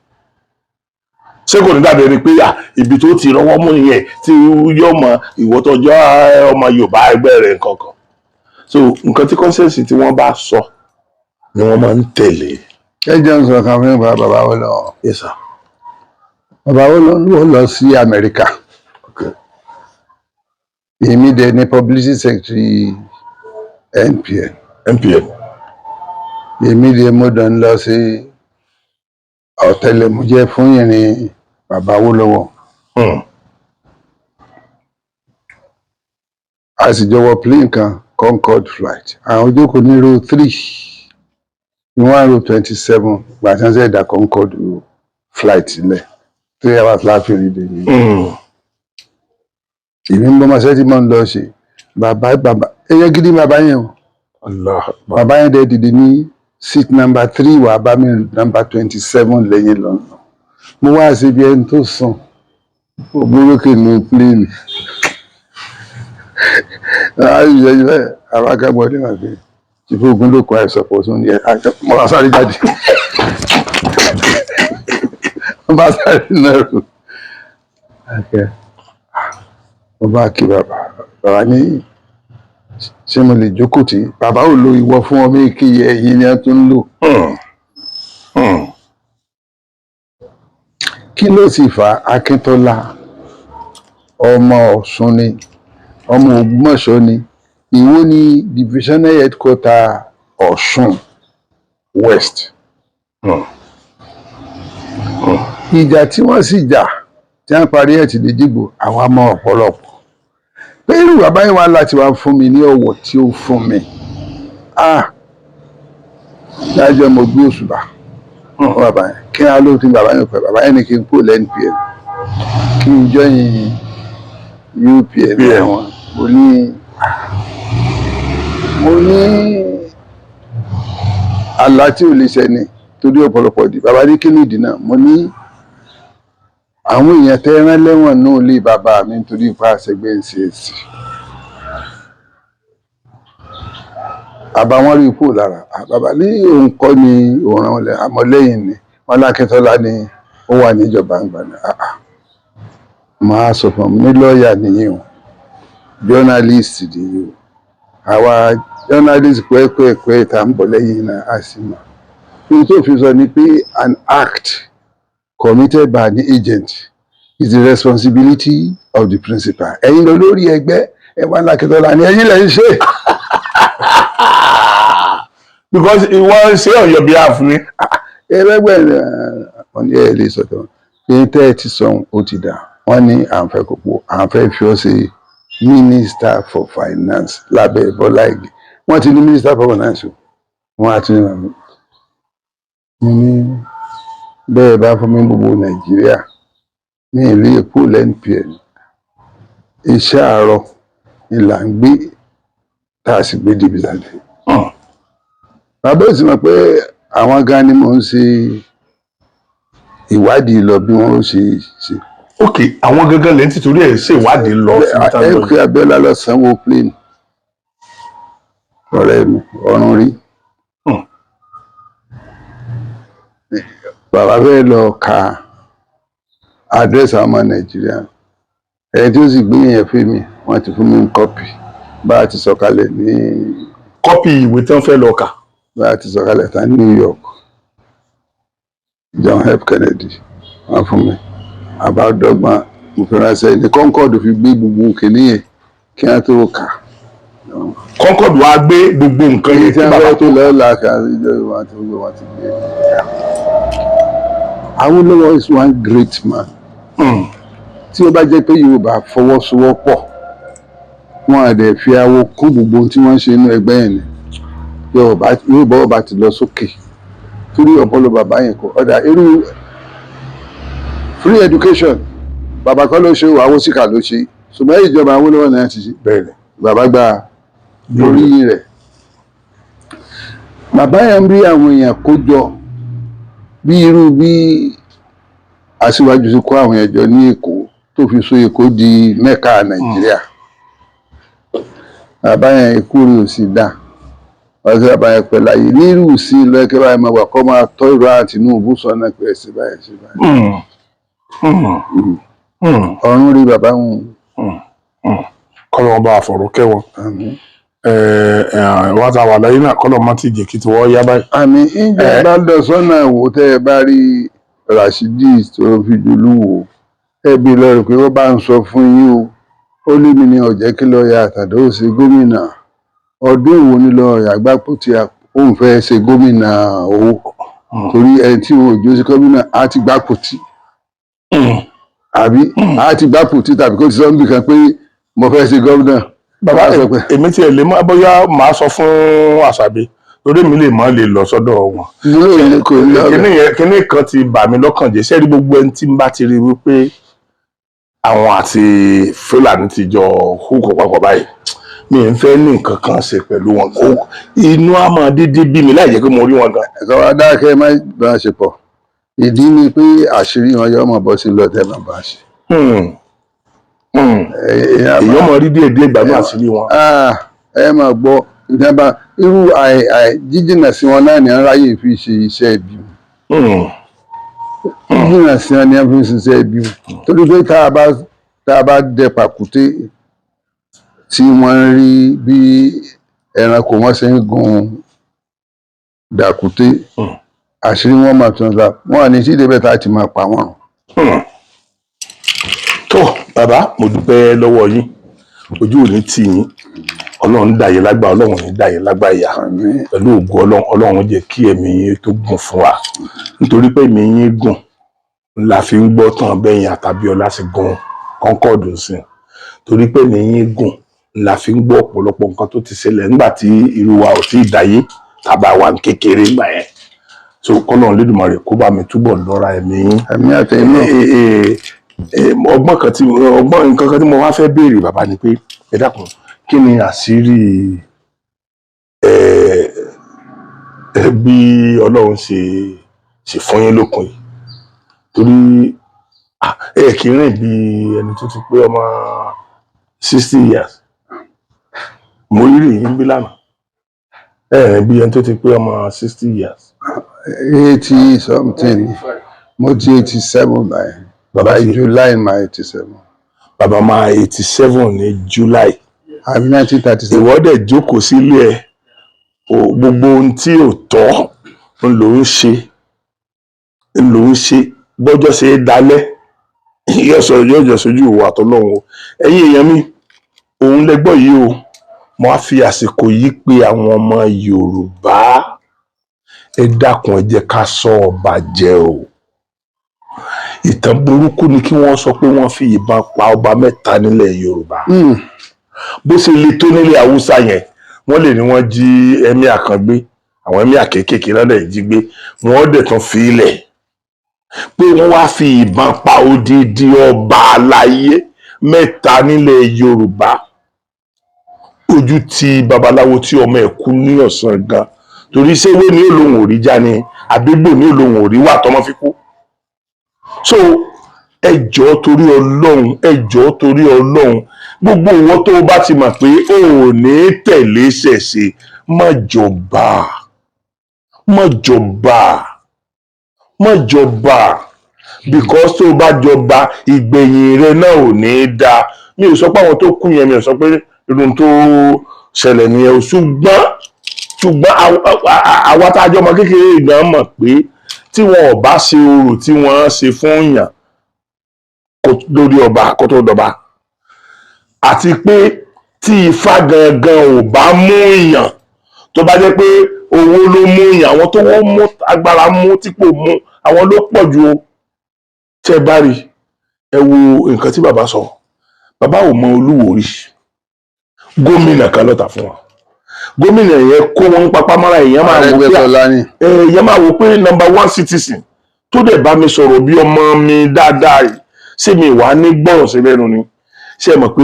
Ṣé kò ní dàbí ẹni pé ibi tó ti rọwọ́ mú yẹn tí yóò mọ ìwọ́tọ́jọ́ ọmọ Yorùbá ẹgbẹ́ rẹ̀ kankan. So nǹkan tí conscience tí wọ́n bá sọ ni wọ́n máa ń tẹ̀lé. Ẹ jẹ́ ń sọ kan fún bàbá Awólọ́wọ̀. Yes sir. Bàbá Olúwo lọ sí Amẹ́ríkà. Èmi dẹ̀ ní publicity secretary NPN. Èmi dẹ̀ mo dàn lọ sí ọ̀tẹlẹ̀múyẹ́ fún ìrìn bàbá Awólọ́wọ̀. A sì jọ wọ plane kan Concorde flight. Àwọn ojókòó ní row 3 ní 1 row 27 gbàtàn sẹ́ẹ̀dà Concorde flight sílẹ̀. 3 hours láti rí dé ní. Èmi ń bọ́ máa ṣẹ́ tí mo ń lọ ṣe. Bàbá ẹyẹ gidi bàbá yẹn o. Bàbá yẹn dẹ̀ dìde ní seat number 3 wà bá mi number 27 lẹ́yìn lọ́nà. Mo wá sí ibi ẹni tó sùn. Ó búrókè ní plane. Àwọn akẹ́kọ̀ọ́ ní wà pé ìfẹ́ Ògúndòkun àìsọ̀pọ̀ tó ní mo bá sáré jáde. Mo bá sáré náà rò. Mo bá kí bàbá ní ṣé mo lè jókòó tí bàbá ò lo ìwọ fún ọmọ èké ẹ̀yìn ni a tún ń lò. Kí ló sì fà Akíntọ́lá ọmọ Ọ̀ṣun ni ọmọ Ògbómọ̀ṣọ́ ni Ìwó ni divisional headquarter Ọ̀ṣun West. Ìjà tí wọ́n sì jà tí wọ́n parí ẹ̀ ti dé dìgbò àwa mọ ọ̀pọ̀lọpọ̀ pé irú bàbá yẹn wá láti wá fún mi ní ọ̀wọ̀ tí ó fún mi lájọ́ mo gbé òṣùbà bàbá yẹn kí á ló ti bàbá yẹn pẹ̀ bàbá yẹn ni kí n kúrò lẹ́npn kí n jọyìn UPN wọn mo ní àlá tí ò lè ṣẹni torí ọ̀pọ̀lọpọ̀ di bàbá ní kí ni ìdí náà mo ní àwọn èèyàn tẹ́ rán lẹ́wọ̀n náà lé bàbá mi nítorí ipá àṣẹgbẹ́ ń ṣe èsì àbáwọn rí ipò lára bàbá ní òun kọ́ ni òun ràn wọlé àmọ́lẹ́yìn ni wọn lákẹ́tọ́lá ni ó wà níjọba àgbà ní máa sọ fún mi ní lọ́ọ̀yà nìyí o journalist nìyí o àwa journalist pẹ́ẹ́pẹ́ẹ́pẹ́ tá ń bọ̀ lẹ́yìn náà á sì mọ̀ ohun tó fi sọ ni pé an act committed by an agent is the responsibility of the principal ẹ̀yin lọ lórí ẹgbẹ́ ẹ wá lákẹ́tọ́lá ni ẹ̀yin lẹ́yìn ṣe. Because ìwọ ń ṣe on your behalf ni. ẹlẹgbẹ́ wọn ní ẹ lè sọ̀tọ̀ èyí tẹ́ ẹ ti sọ ó ti dà wọ́n ní à ń fẹ́ kópo à ń fẹ́ fi ọ́ ṣe minister for finance lábẹ́ Bọ́lá Ìgè wọ́n ti ní minister for finance o wọ́n á ti ní àmì mo ní bẹ́ẹ̀ bá fún mi gbogbo Nàìjíríà ní ìlú Èkó lẹ́npn iṣẹ́ àárọ̀ ìlà ń gbé tá a sì gbé dìbì jáde. Bàbá ò sì mọ̀ pé àwọn gan ni mò ń ṣe ìwádìí lọ bí wọ́n ó ṣe ṣe. Ok, àwọn gangan lẹ́yìn tí torí ẹ̀ ṣe ìwádìí lọ. ẹ̀kú Abíọ́lá lọ sanwó plane ọ̀rẹ́ mi ọ̀run rí. Bàbá fẹ́ lọ ka àdírẹ́sì àwọn ọmọ Nàìjíríà ẹni tí ó sì gbé yẹn fún mi wọ́n ti fún mi kọ́pì bá a ti sọ̀kalẹ̀ ní. Kọ́pì ìwé tí wọ́n fẹ́ lọ kà. Bá a ti sọ̀kalẹ̀ tán ní New York John F. Kennedy wọ́n fún mi àbádọ́gbọ̀n mo fi ránṣẹ́ ní Concord fi gbé gbogbo kìíní yẹn kí wọ́n tó kà. Concord wá gbé gbogbo nǹkan yẹn tí bàbá tó lọ́ọ́ kà ìjọba wọn ti gbé wọn ti gbé. Awólọ́wọ̀ is one great man. Tí ó bá jẹ́ pé Yorùbá fọwọ́sowọ́pọ̀ wọn àdẹ̀ fi awo kún gbogbo ohun tí wọ́n ń ṣe inú ẹgbẹ́ yẹn ni Yorùbá ọba ti lọ sókè torí ọpọlọ bàbá yẹn kọ ọ̀dà irú free education bàbá kan ló ṣe Awósíkà ló ṣe ṣùgbọ́n ìjọba Awólọ́wọ̀ náà ti ṣe bẹ́ẹ̀ bàbá gba lórí rẹ̀. Bàbá yẹn ń rí àwọn èèyàn kó jọ bí irú bí Aṣíwájú ti kó àwọn èèyàn jọ ní Èkó tó fi so Èkó di Mẹ́kà Nàìjíríà. Bàbá yẹn ikú rẹ̀ ò sì dá wọ́n ti bàbá yẹn pẹ̀lú ayé nírú sí lọ́kẹ́ báyìí máa wà kọ́ máa tọ́ ìrọ̀ àti Tinubu sọ́nà pé ẹ̀sìn báyìí ṣe báyìí. Ọ̀run rí bàbá wọn. Kọ́lọ́ ọba àfọ̀rọ̀ kẹ́wọ̀n. Wọ́n ta wà láyé náà kọ́lọ́ mọ́ tí jẹ́ kí tí wọ́n yá báyìí. Àmì ìjẹ́ bá lọ sọ́nà wò tẹ́ ẹ bá rí Rashidi tó fi Olúwo ẹbí lọ́rùn pé wọ́n bá ń sọ fún yín o ó lé mi ní ọ̀jẹ́ kí lọ́ọ́ ya àtàdó ṣe gómìnà ọdún ìwò ní lọ́ọ́ yà gbápò tí òun fẹ́ ṣe gómìnà owó torí ẹni tí òun òjò sí gómìnà á ti gbápò tí àbí á ti gbápò tí tàbí kó ti sọ níbi kan pé mo fẹ́ ṣe gómìnà. Bàbá èmi tí ẹ lè mọ bóyá màá sọ fún Àṣàbí torí mi lè mọ lè lọ sọ́dọ̀ wọn. Kíní kan ti bà mí lọ́kàn jẹ́ sẹ́rí gbogbo ẹni tí n bá ti rí wípé àwọn àti Fúlàní ti jọ húkọ̀ papọ̀ báyìí mi ń fẹ́ ní nǹkan kan ṣe pẹ̀lú wọn kó inú á máa dídí bí mi láì jẹ́ pé mo rí wọn gan. ẹ̀ka wa dákẹ́ má bá a ṣe pọ̀ ìdí ni pé àṣírí wọn yọ ọmọ bọ́ sí lọ́tẹ̀ máa bá a ṣe. èèyàn mọ rí díẹ̀ díẹ̀ ìgbàgbọ́ àṣírí wọn. ẹ máa gbọ́ ìjọba irú jíjìnà sí wọn náà ní aráyè fi ṣe iṣẹ́ ibi jíjìnà sí wọn ní a fi ṣe iṣẹ́ ibi torí pé tá a bá dẹ pàkúté tí wọ́n rí bí ẹranko wọn ṣe ń gun dàkúté àṣírí wọn máa tún ta wọn àní tí ìdébẹ̀ tá a ti máa pa wọn. tó bàbá mo dúpẹ́ lọ́wọ́ yín ojú ò ní tì yín ọlọ́run dàyé lágbà ọlọ́run ní dàyé lágbà ìyá pẹ̀lú ògo ọlọ́run jẹ́ kí ẹ̀mí yín tó gùn fún wa nítorí pé ẹ̀mí yín gùn la fi ń gbọ́ tán bẹ́yìn àtàbíọ́lá sì gun Concorde sí torí pé ẹ̀mí yín gùn la fi ń gbọ́ ọ̀pọ̀lọpọ̀ nǹkan tó ti ṣẹlẹ̀ nígbà tí irú wa ò tí ì dáyé tàbá wa ní kékeré gbà yẹn so kọ́nà Olódùmarè kó bá mi túbọ̀ lọ́ra ẹ̀mí yín. ẹ̀mí àtẹ̀yìn náà. ọgbọ́n nǹkan kan tí mo wá fẹ́ béèrè bàbá ni pé ẹ dákun kí ni àṣírí bí Ọlọ́run ṣe fún yín lókun yìí torí kì í rìn bí ẹni tó ti pé ọmọ 60 years mo rí yín bí lánàá rìn bí ẹni tó ti pé ọmọ 60 years. 80 something mo ti 87 báyìí. Baba July my 87. Baba ma 87 ní July. Àbí 1937. Ìwọ dẹ̀ jókòó sílé ẹ̀ gbogbo ohun tí ò tọ́ ló ń ṣe bọ́jọ́ ṣe é dalẹ̀ yóò jọ sójú ìwà àtọ́lọ́run o ẹ̀yin èèyàn mi òun lẹ́gbọ́ yìí o mo á fi àsìkò yìí pé àwọn ọmọ Yorùbá ẹ dákun ẹ jẹ́ ká sọ ọba jẹ o ìtàn burúkú ni kí wọ́n sọ pé wọ́n fi ìbọn pa ọba mẹ́ta nílẹ̀ Yorùbá bó ṣe le tó nílẹ̀ Haúsá yẹn wọ́n lè ní wọ́n jí ẹ̀míà kan gbé àwọn ẹ̀míà kéékèèké náà dẹ̀ jí gbé wọ́n dẹ̀ tún fi ilẹ̀ pé wọ́n wá fi ìbọn pa odidi ọba aláyé mẹ́ta nílẹ̀ Yorùbá ojú ti babaláwo tí ọmọ ẹ̀ kú ní ọ̀sán gan torí ṣéwé ní olóhùn òrí já ni àbígbò ní olóhùn òrí wà tọmọ fi kú so ẹ jọ̀ọ́ torí Ọlọ́run gbogbo ìwọ tó bá ti mọ̀ pé o ò ní tẹ̀lé ṣẹ̀ṣe má jọba because tó bá jọba ìgbẹ̀yìn rẹ náà ò ní dáa mi ò sọ pé àwọn tó kú yẹn mi ò sọ pé irun tó ṣẹlẹ̀ nìyẹn o ṣùgbọ́n àwa tá a jọ ọmọ kékeré ìgbà mọ̀ pé tí wọn ò bá ṣe orò tí wọ́n ṣe fún yàn lórí ọba kó tó dọba àti pé tí ifá gangan ò bá mú èèyàn tó bá jẹ́ pé owó ló mú èèyàn àwọn tó wọ́n mú agbára mú tí kò mú àwọn ló pọ̀ ju o tẹ́ bá rí ẹ wo nǹkan tí bàbá sọ bàbá ò mọ Olúwo rí gómìnà kan lọ́tà fún wa gómìnà yẹn kó wọn papá mọ́ra èèyàn máa wò pé #1 citizen tó dẹ̀ bá mi sọ̀rọ̀ bí ọmọ mi dáadáa yìí ṣé mi wà ní gbọ́rọ̀ sí lẹ́nu ni ṣé ẹ mọ̀ pé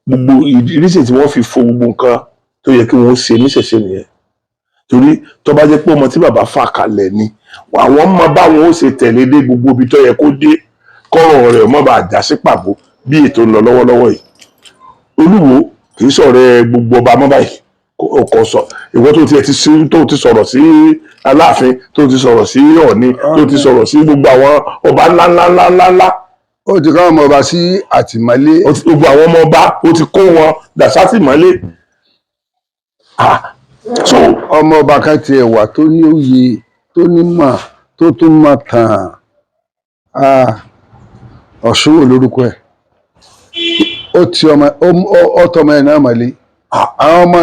gbogbo ìrísí tí wọ́n fi fo gbogbo nǹkan tó yẹ kí wọ́n ṣe níṣẹ̀ṣe nìyẹn torí tó bá jẹ́ pé ọmọ tí bàbá fà kalẹ̀ ni àwọn ọmọ báwọn ó ṣe tẹ̀lé dé gbogbo ibi tó yẹ kó dé kọ́rọ̀ rẹ̀ ọmọ bá já sí pàbó bí ètò ń lọ lọ́wọ́lọ́wọ́ yìí Olúwo kì í sọ̀rọ̀ gbogbo ọba mọ́ báyìí ọkọ̀ sọ ìwọ tó ti sọ̀rọ̀ sí Aláàfin tó ti sọ̀rọ̀ sí Ọ̀ọ̀ni tó ti sọ̀rọ̀ sí gbogbo àwọn ọba ńláńláńláńlá ó ti kọ́ ọmọ ọba sí àtìmọ́lé gbogbo àwọn ọmọ ọba ó ti kó wọn dà sátìmọ́lé so ọmọ ọba kan tiẹ̀ wà tó ní òye tó ní mà tó tún mà tàn Ọ̀ṣunwò lórúkọ ẹ̀ ó tọmọ ẹ̀ náà mọ́lé àwọn ọmọ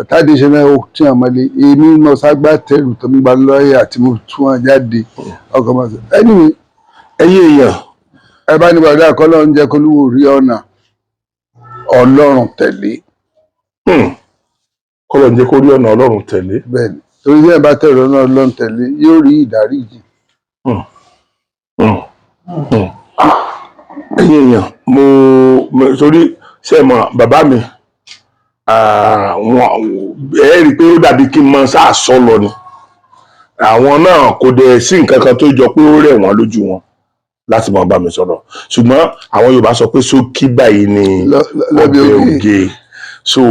tádé ṣe náà ó tí wọn mọ́lé èmi mọ ságbá tẹrù tó ń gba lọ́ọ̀yà àti mo tún wọn jáde ọkọ̀ mọ́ sí anyway ẹ̀yin èèyàn ẹ bá ní bàdá àkọ́lọ́ ń jẹ́ kó Olúwo rí ọ̀nà Ọlọ́run tẹ̀lé. Kọ́lọ̀ ń jẹ́ kó rí ọ̀nà Ọlọ́run tẹ̀lé. Bẹ́ẹ̀ni torí bí ẹ bá tẹ̀lé ọ̀nà Ọlọ́run tẹ̀lé yóò rí ìdáríjì. Ẹ̀yin èèyàn mo torí ṣe mọ̀ bàbá mi ẹ rí i pé ó dàbí kí n mọ sáà sọ lọ ni àwọn náà kò dẹ̀ sí nǹkan kan tó jọ pé ó rẹ̀ wọ́n lójú wọn láti máa bá mi sọ̀rọ̀ ṣùgbọ́n àwọn Yorùbá sọ pé ṣókí báyìí ni ọbẹ̀ oge so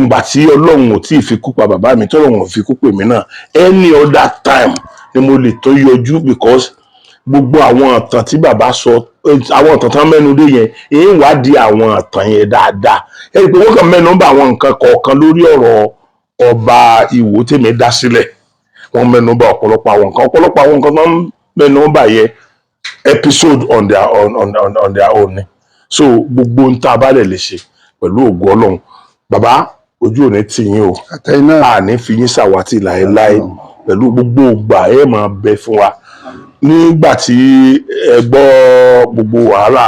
ngbà tí Ọlọ́run ò tí ì fi kú pa bàbá mi tọ́lọ́run ò fi kú pè mí náà any other time ni mo lè tó yọjú because gbogbo àwọn ọ̀tàn tí bàbá sọ àwọn ìtàn tán mẹ́nu dé yẹn èyí ń wádìí àwọn ìtàn yẹn dáadáa ẹ rí i pé wọ́n kàn mẹ́nu bà àwọn nǹkan kọ̀ọ̀kan lórí ọ̀rọ̀ ọba Ìwó tèmi dá sílẹ̀ wọ́n mẹ́nu bà ọ̀pọ̀lọpọ̀ àwọn nǹkan tó ń mẹ́nu bà yẹn episode on their own ni so gbogbo ń tá a bá lè ṣe pẹ̀lú ògo Ọlọ́run bàbá ojú ò ní tì yín o àní fi yín ṣàwátì láéláé pẹ̀lú gbogbo ìgbà ẹ máa bẹ fún wa nígbà tí ẹ gbọ́ gbogbo wàhálà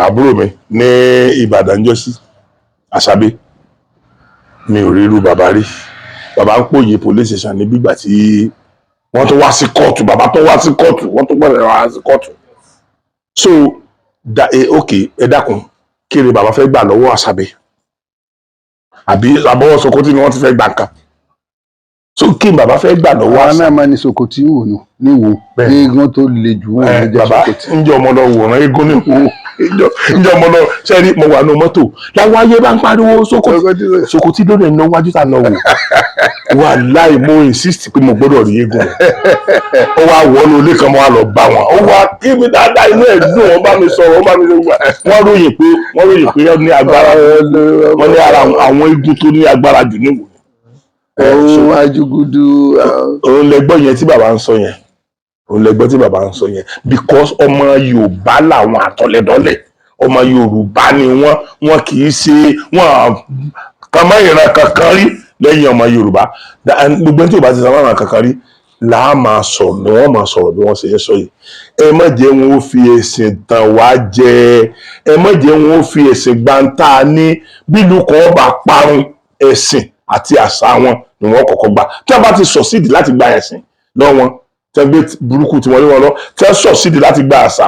àbúrò mi ní Ìbàdàn jọ́sí Àṣàbí mi ò rí irú bàbá rí bàbá ń pòye police station ní gbígbà tí wọ́n tó wá sí kóòtù bàbá tó wá sí kóòtù wọ́n tó gbọ́dọ̀ wá sí kóòtù so ok ẹ dákun kí ni bàbá fẹ́ gbà lọ́wọ́ Àṣàbí àbí àbọ̀wọ̀ Sokoti ni wọ́n ti fẹ́ gbà kan so kí ni bàbá fẹ́ gbà lọ́wọ́ Àṣàbí. àwọn náà máa ní Sokoti wò ní wò eégún tó le jù wọn ló jẹ Sokoti. ǹjẹ́ ọmọ lọ wòran eégún ní wò ǹjẹ́ ọmọ lọ sẹ́rí mo wà ní mọ́tò láwọn ayé bá ń pariwo Sokoti ló lè ná wájú tà náà wò wà láì mo insist pé mo gbọ́dọ̀ rí eégún ó wá wọnú ilé kan mo wá lọ bá wọn ó wá kí mi dáadáa inú ẹ̀ dùn wọ́n bá mi sọ̀rọ̀ wọ́n bá mi sọ̀rọ̀ wọ́n ròyìn pé wọ́n ní agbára wọ́n ní ara àwọn eégún tó ní agbára jù níwò. òun ajugudu. òun lẹgbọ́n yẹn tí bàbá ń sọ yẹn òun lẹgbọ́n tí bàbá ń sọ yẹn because ọmọ Yorùbá làwọn àtọ̀lẹ́dọ́lẹ̀ ọmọ Yorùbá ni wọ́n kì í ṣe wọ́n kàmá ìran kankan rí lẹ́yìn ọmọ Yorùbá gbogbo tí ò bá ti sọ àwọn kankan rí làá máa sọ ni wọ́n máa sọ̀rọ̀ bí wọ́n ṣe ń sọ yìí ẹ má jẹ́ wọn ó fi ẹ̀sìn tàn wá jẹ ẹ má jẹ́ wọn ó fi ẹ̀sìn gbàǹtà ní bílù kan bá parun ẹ̀sìn àti àṣà wọn ni wọ́n kọ́kọ́ gbà tí wọ́n bá ti sọ̀sídìí láti gba ẹ̀sìn lọ́wọ́ wọn tẹ́gbẹ́ burúkú tí wọ́n lé wọn lọ tẹ́ sọ̀sídìí láti gba àṣà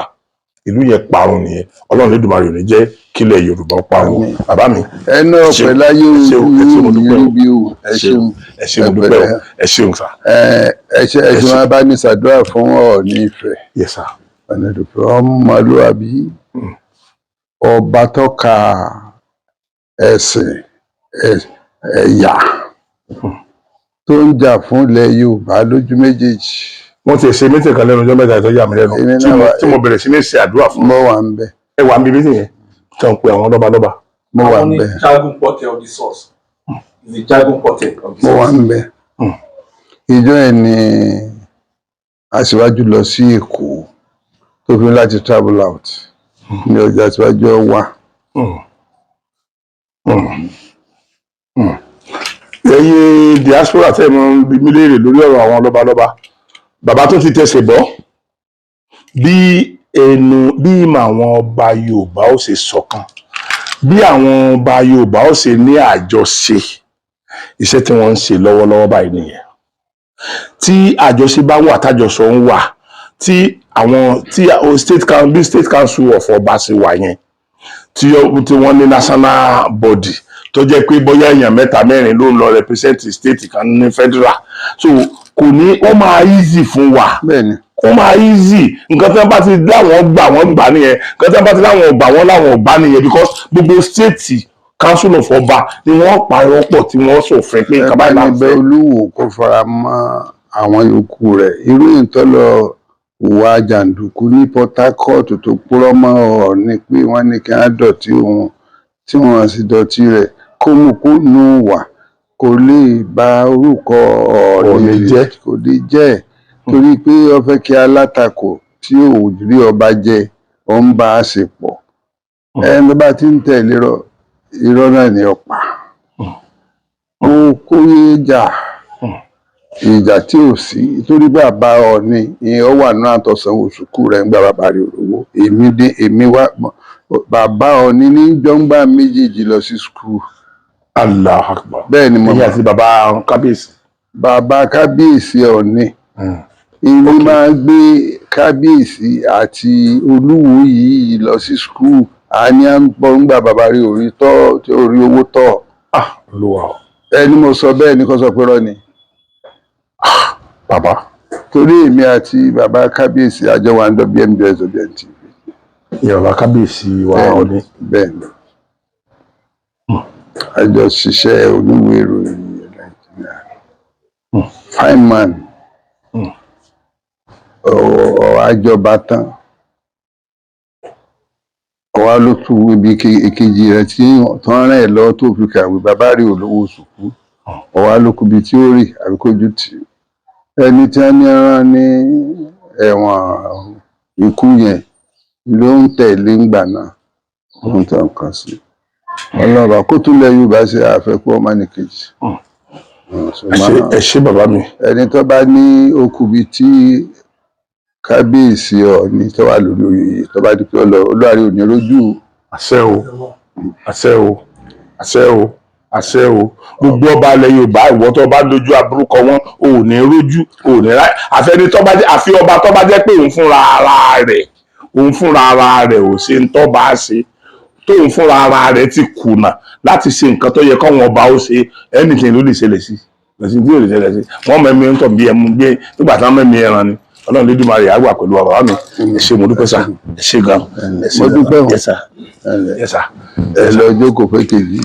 ìlú yẹn parun nìyẹn Ọlọ́run Olódùmarè ò ní jẹ́ kílẹ̀ Yorùbá parun bàbá mi. ẹnu ọ̀pẹ láyé olúbi o ẹ ṣeun mo dúpẹ́ o ẹ ṣeun sà. ẹ ṣe wọn bá ní ṣàdúrà fún Ọọ̀ni Ifẹ̀. Yes sir. ọ̀nà ìdòpẹ́ ọmọlúwàbí ọba tọ́ka ẹ̀sìn ẹ̀yà tó ń jà fún ilẹ̀ Yorùbá lójú méjèèjì. wọ́n ti ṣe mítì kan lẹ́nu ọjọ́ mẹ́ta ìtọ́jú àmì lẹ́nu tí mo bẹ̀rẹ̀ sí ní ṣe àdúrà fún. mo wà ń bẹ. ẹ wà ń bí mítì yẹn tí wọ́n pe àwọn lọ́balọ́ba. mo wà ń bẹ. Jagun Porte of the source. The Jagun Porte of the source. mo wà ń bẹ. ìjọ ẹ̀ ni Aṣíwájú lọ sí Èkó tó fi láti travel out ní ọjà Aṣíwájú wà. ẹ̀yin diaspora tẹ́ mọ́ bí mi léèrè lórí ọ̀rọ̀ àwọn lọ́balọ́ba bàbá tó ti tẹsẹ̀ bọ́ bí ìmọ̀ àwọn ọba Yorùbá ó ṣe ṣọ̀kan bí àwọn ọba Yorùbá ó ṣe ní àjọṣe iṣẹ́ tí wọ́n ń ṣe lọ́wọ́lọ́wọ́ báyìí nìyẹn tí àjọṣe bá wà tájọsọ ń wà tí state council of ọba ṣe wà yẹn tí wọ́n ní national body tó jẹ́ pé bóyá èèyàn mẹ́ta mẹ́rin ló ń lọ represent state kan ní federal so kò ní ó máa easy fún wa ó máa easy nǹkan tí wọ́n bá ti láwọn gbà wọ́n gbà nìyẹn nǹkan tí wọ́n bá ti láwọn gbà wọ́n láwọn gbà nìyẹn because gbogbo state council of ọba ni wọ́n pariwo pọ̀ tí wọ́n ṣòfin pé nǹkan báyìí láti fẹ́. Olúwo kò fara mọ́ àwọn yòókù rẹ̀ irú ìtọ́lọ ìwà jàǹdùkú ní Port Harcourt tó purọ́ mọ́ Ọọ̀ni pé wọ́n ní kí wọ́n dọ̀tí òun tí wọ́n sì dọ̀tí rẹ̀ kó mú kó nù wà kò lè bà orúkọ Ọọ̀ni jẹ́ kò lè jẹ́ torí pé ó fẹ́ kí alátakò tí ò rí ọba jẹ ó ń bá a ṣe pọ̀ ẹni bá ti ń tẹ̀lé irọ́ náà ni ọ̀pá ó kó yé jà ìjà tí ò sí torí bàbá Ọọ̀ni ìyẹn ó wà náà àtọ̀sánwó sùkúù rẹ̀ ń gba bàbá rẹ̀ Olúwo èmi wá bàbá Ọọ̀ni ní jọ́ngbà méjèèjì lọ sí sùkúù. Allahu Akbar. bẹ́ẹ̀ ni mo máa àti bàbá kábíyèsí. bàbá kábíyèsí Ọọ̀ni èmi máa gbé kábíyèsí àti Olúwo yìí lọ sí sùkúù àní à ń bọ̀ ń gba bàbá rẹ̀ orí owó tọ̀. Olúwa o. ẹni mo sọ bẹ́ẹ̀ ni kò sọ pé rọ́ ni. Bàbá. torí èmi àti bàbá kábíyèsí àjọ wa ń dọ BMBS OBNTV. ìyàwó kábíyèsí wa Ọọ̀ni. bẹ́ẹ̀ ni àjọ ṣiṣẹ́ oníwèé ìròyìn Nàìjíríà fine man àjọba tán ọwá ló tún ibi èkejì rẹ̀ tí tán rán ẹ̀ lọ tó fi kàwé bàbá rí olówó sùkú ọwá ló kúbi tí ó rì àbíkójú tì ẹni tí wọ́n ní rán ní ẹ̀wọ̀n ikú yẹn ló ń tẹ̀lé ńgbà náà ó ń tàn kan sí ọlọ́ba kó tún lẹ Yorùbá ṣe àfẹ́kù ọmọ nìkejì. ẹ ṣé bàbá mi. ẹni tó bá ní okùnbi tí kábíyèsí Ọọ̀ni tó wà lórí oyè tó bá di pé Olúwarí ò ní rójú. àṣẹ o àṣẹ o àṣẹ o àṣẹ o gbogbo ọba ilẹ̀ Yorùbá ìwọ tó bá dojú aburú kọ wọn ò ní rójú ò ní ráì àfẹni tó bá jẹ́ àfi ọba tó bá jẹ́ pé òun fúnra ara rẹ̀ ò ṣe ń tọ́ bá ṣe tóun fúnra ara rẹ̀ ti kùnà láti ṣe nǹkan tó yẹ káwọn ọba ó ṣe anything ló lè ṣẹlẹ̀ sí lẹ́sìn tí ò lè ṣẹlẹ̀ sí wọ́n mẹ́mí ń tọ̀ bí ẹmu gbé nígbà tí wọ́n mẹ́mí ẹran ni Ọlọ́run Lédùmarè àgbà pẹ̀lú bàbá mi ẹ ṣé mo dúpẹ́ sà ẹ ṣé gan mo dúpẹ́ o yes sir yes sir ẹ lọ jókòó fẹ́ kejì.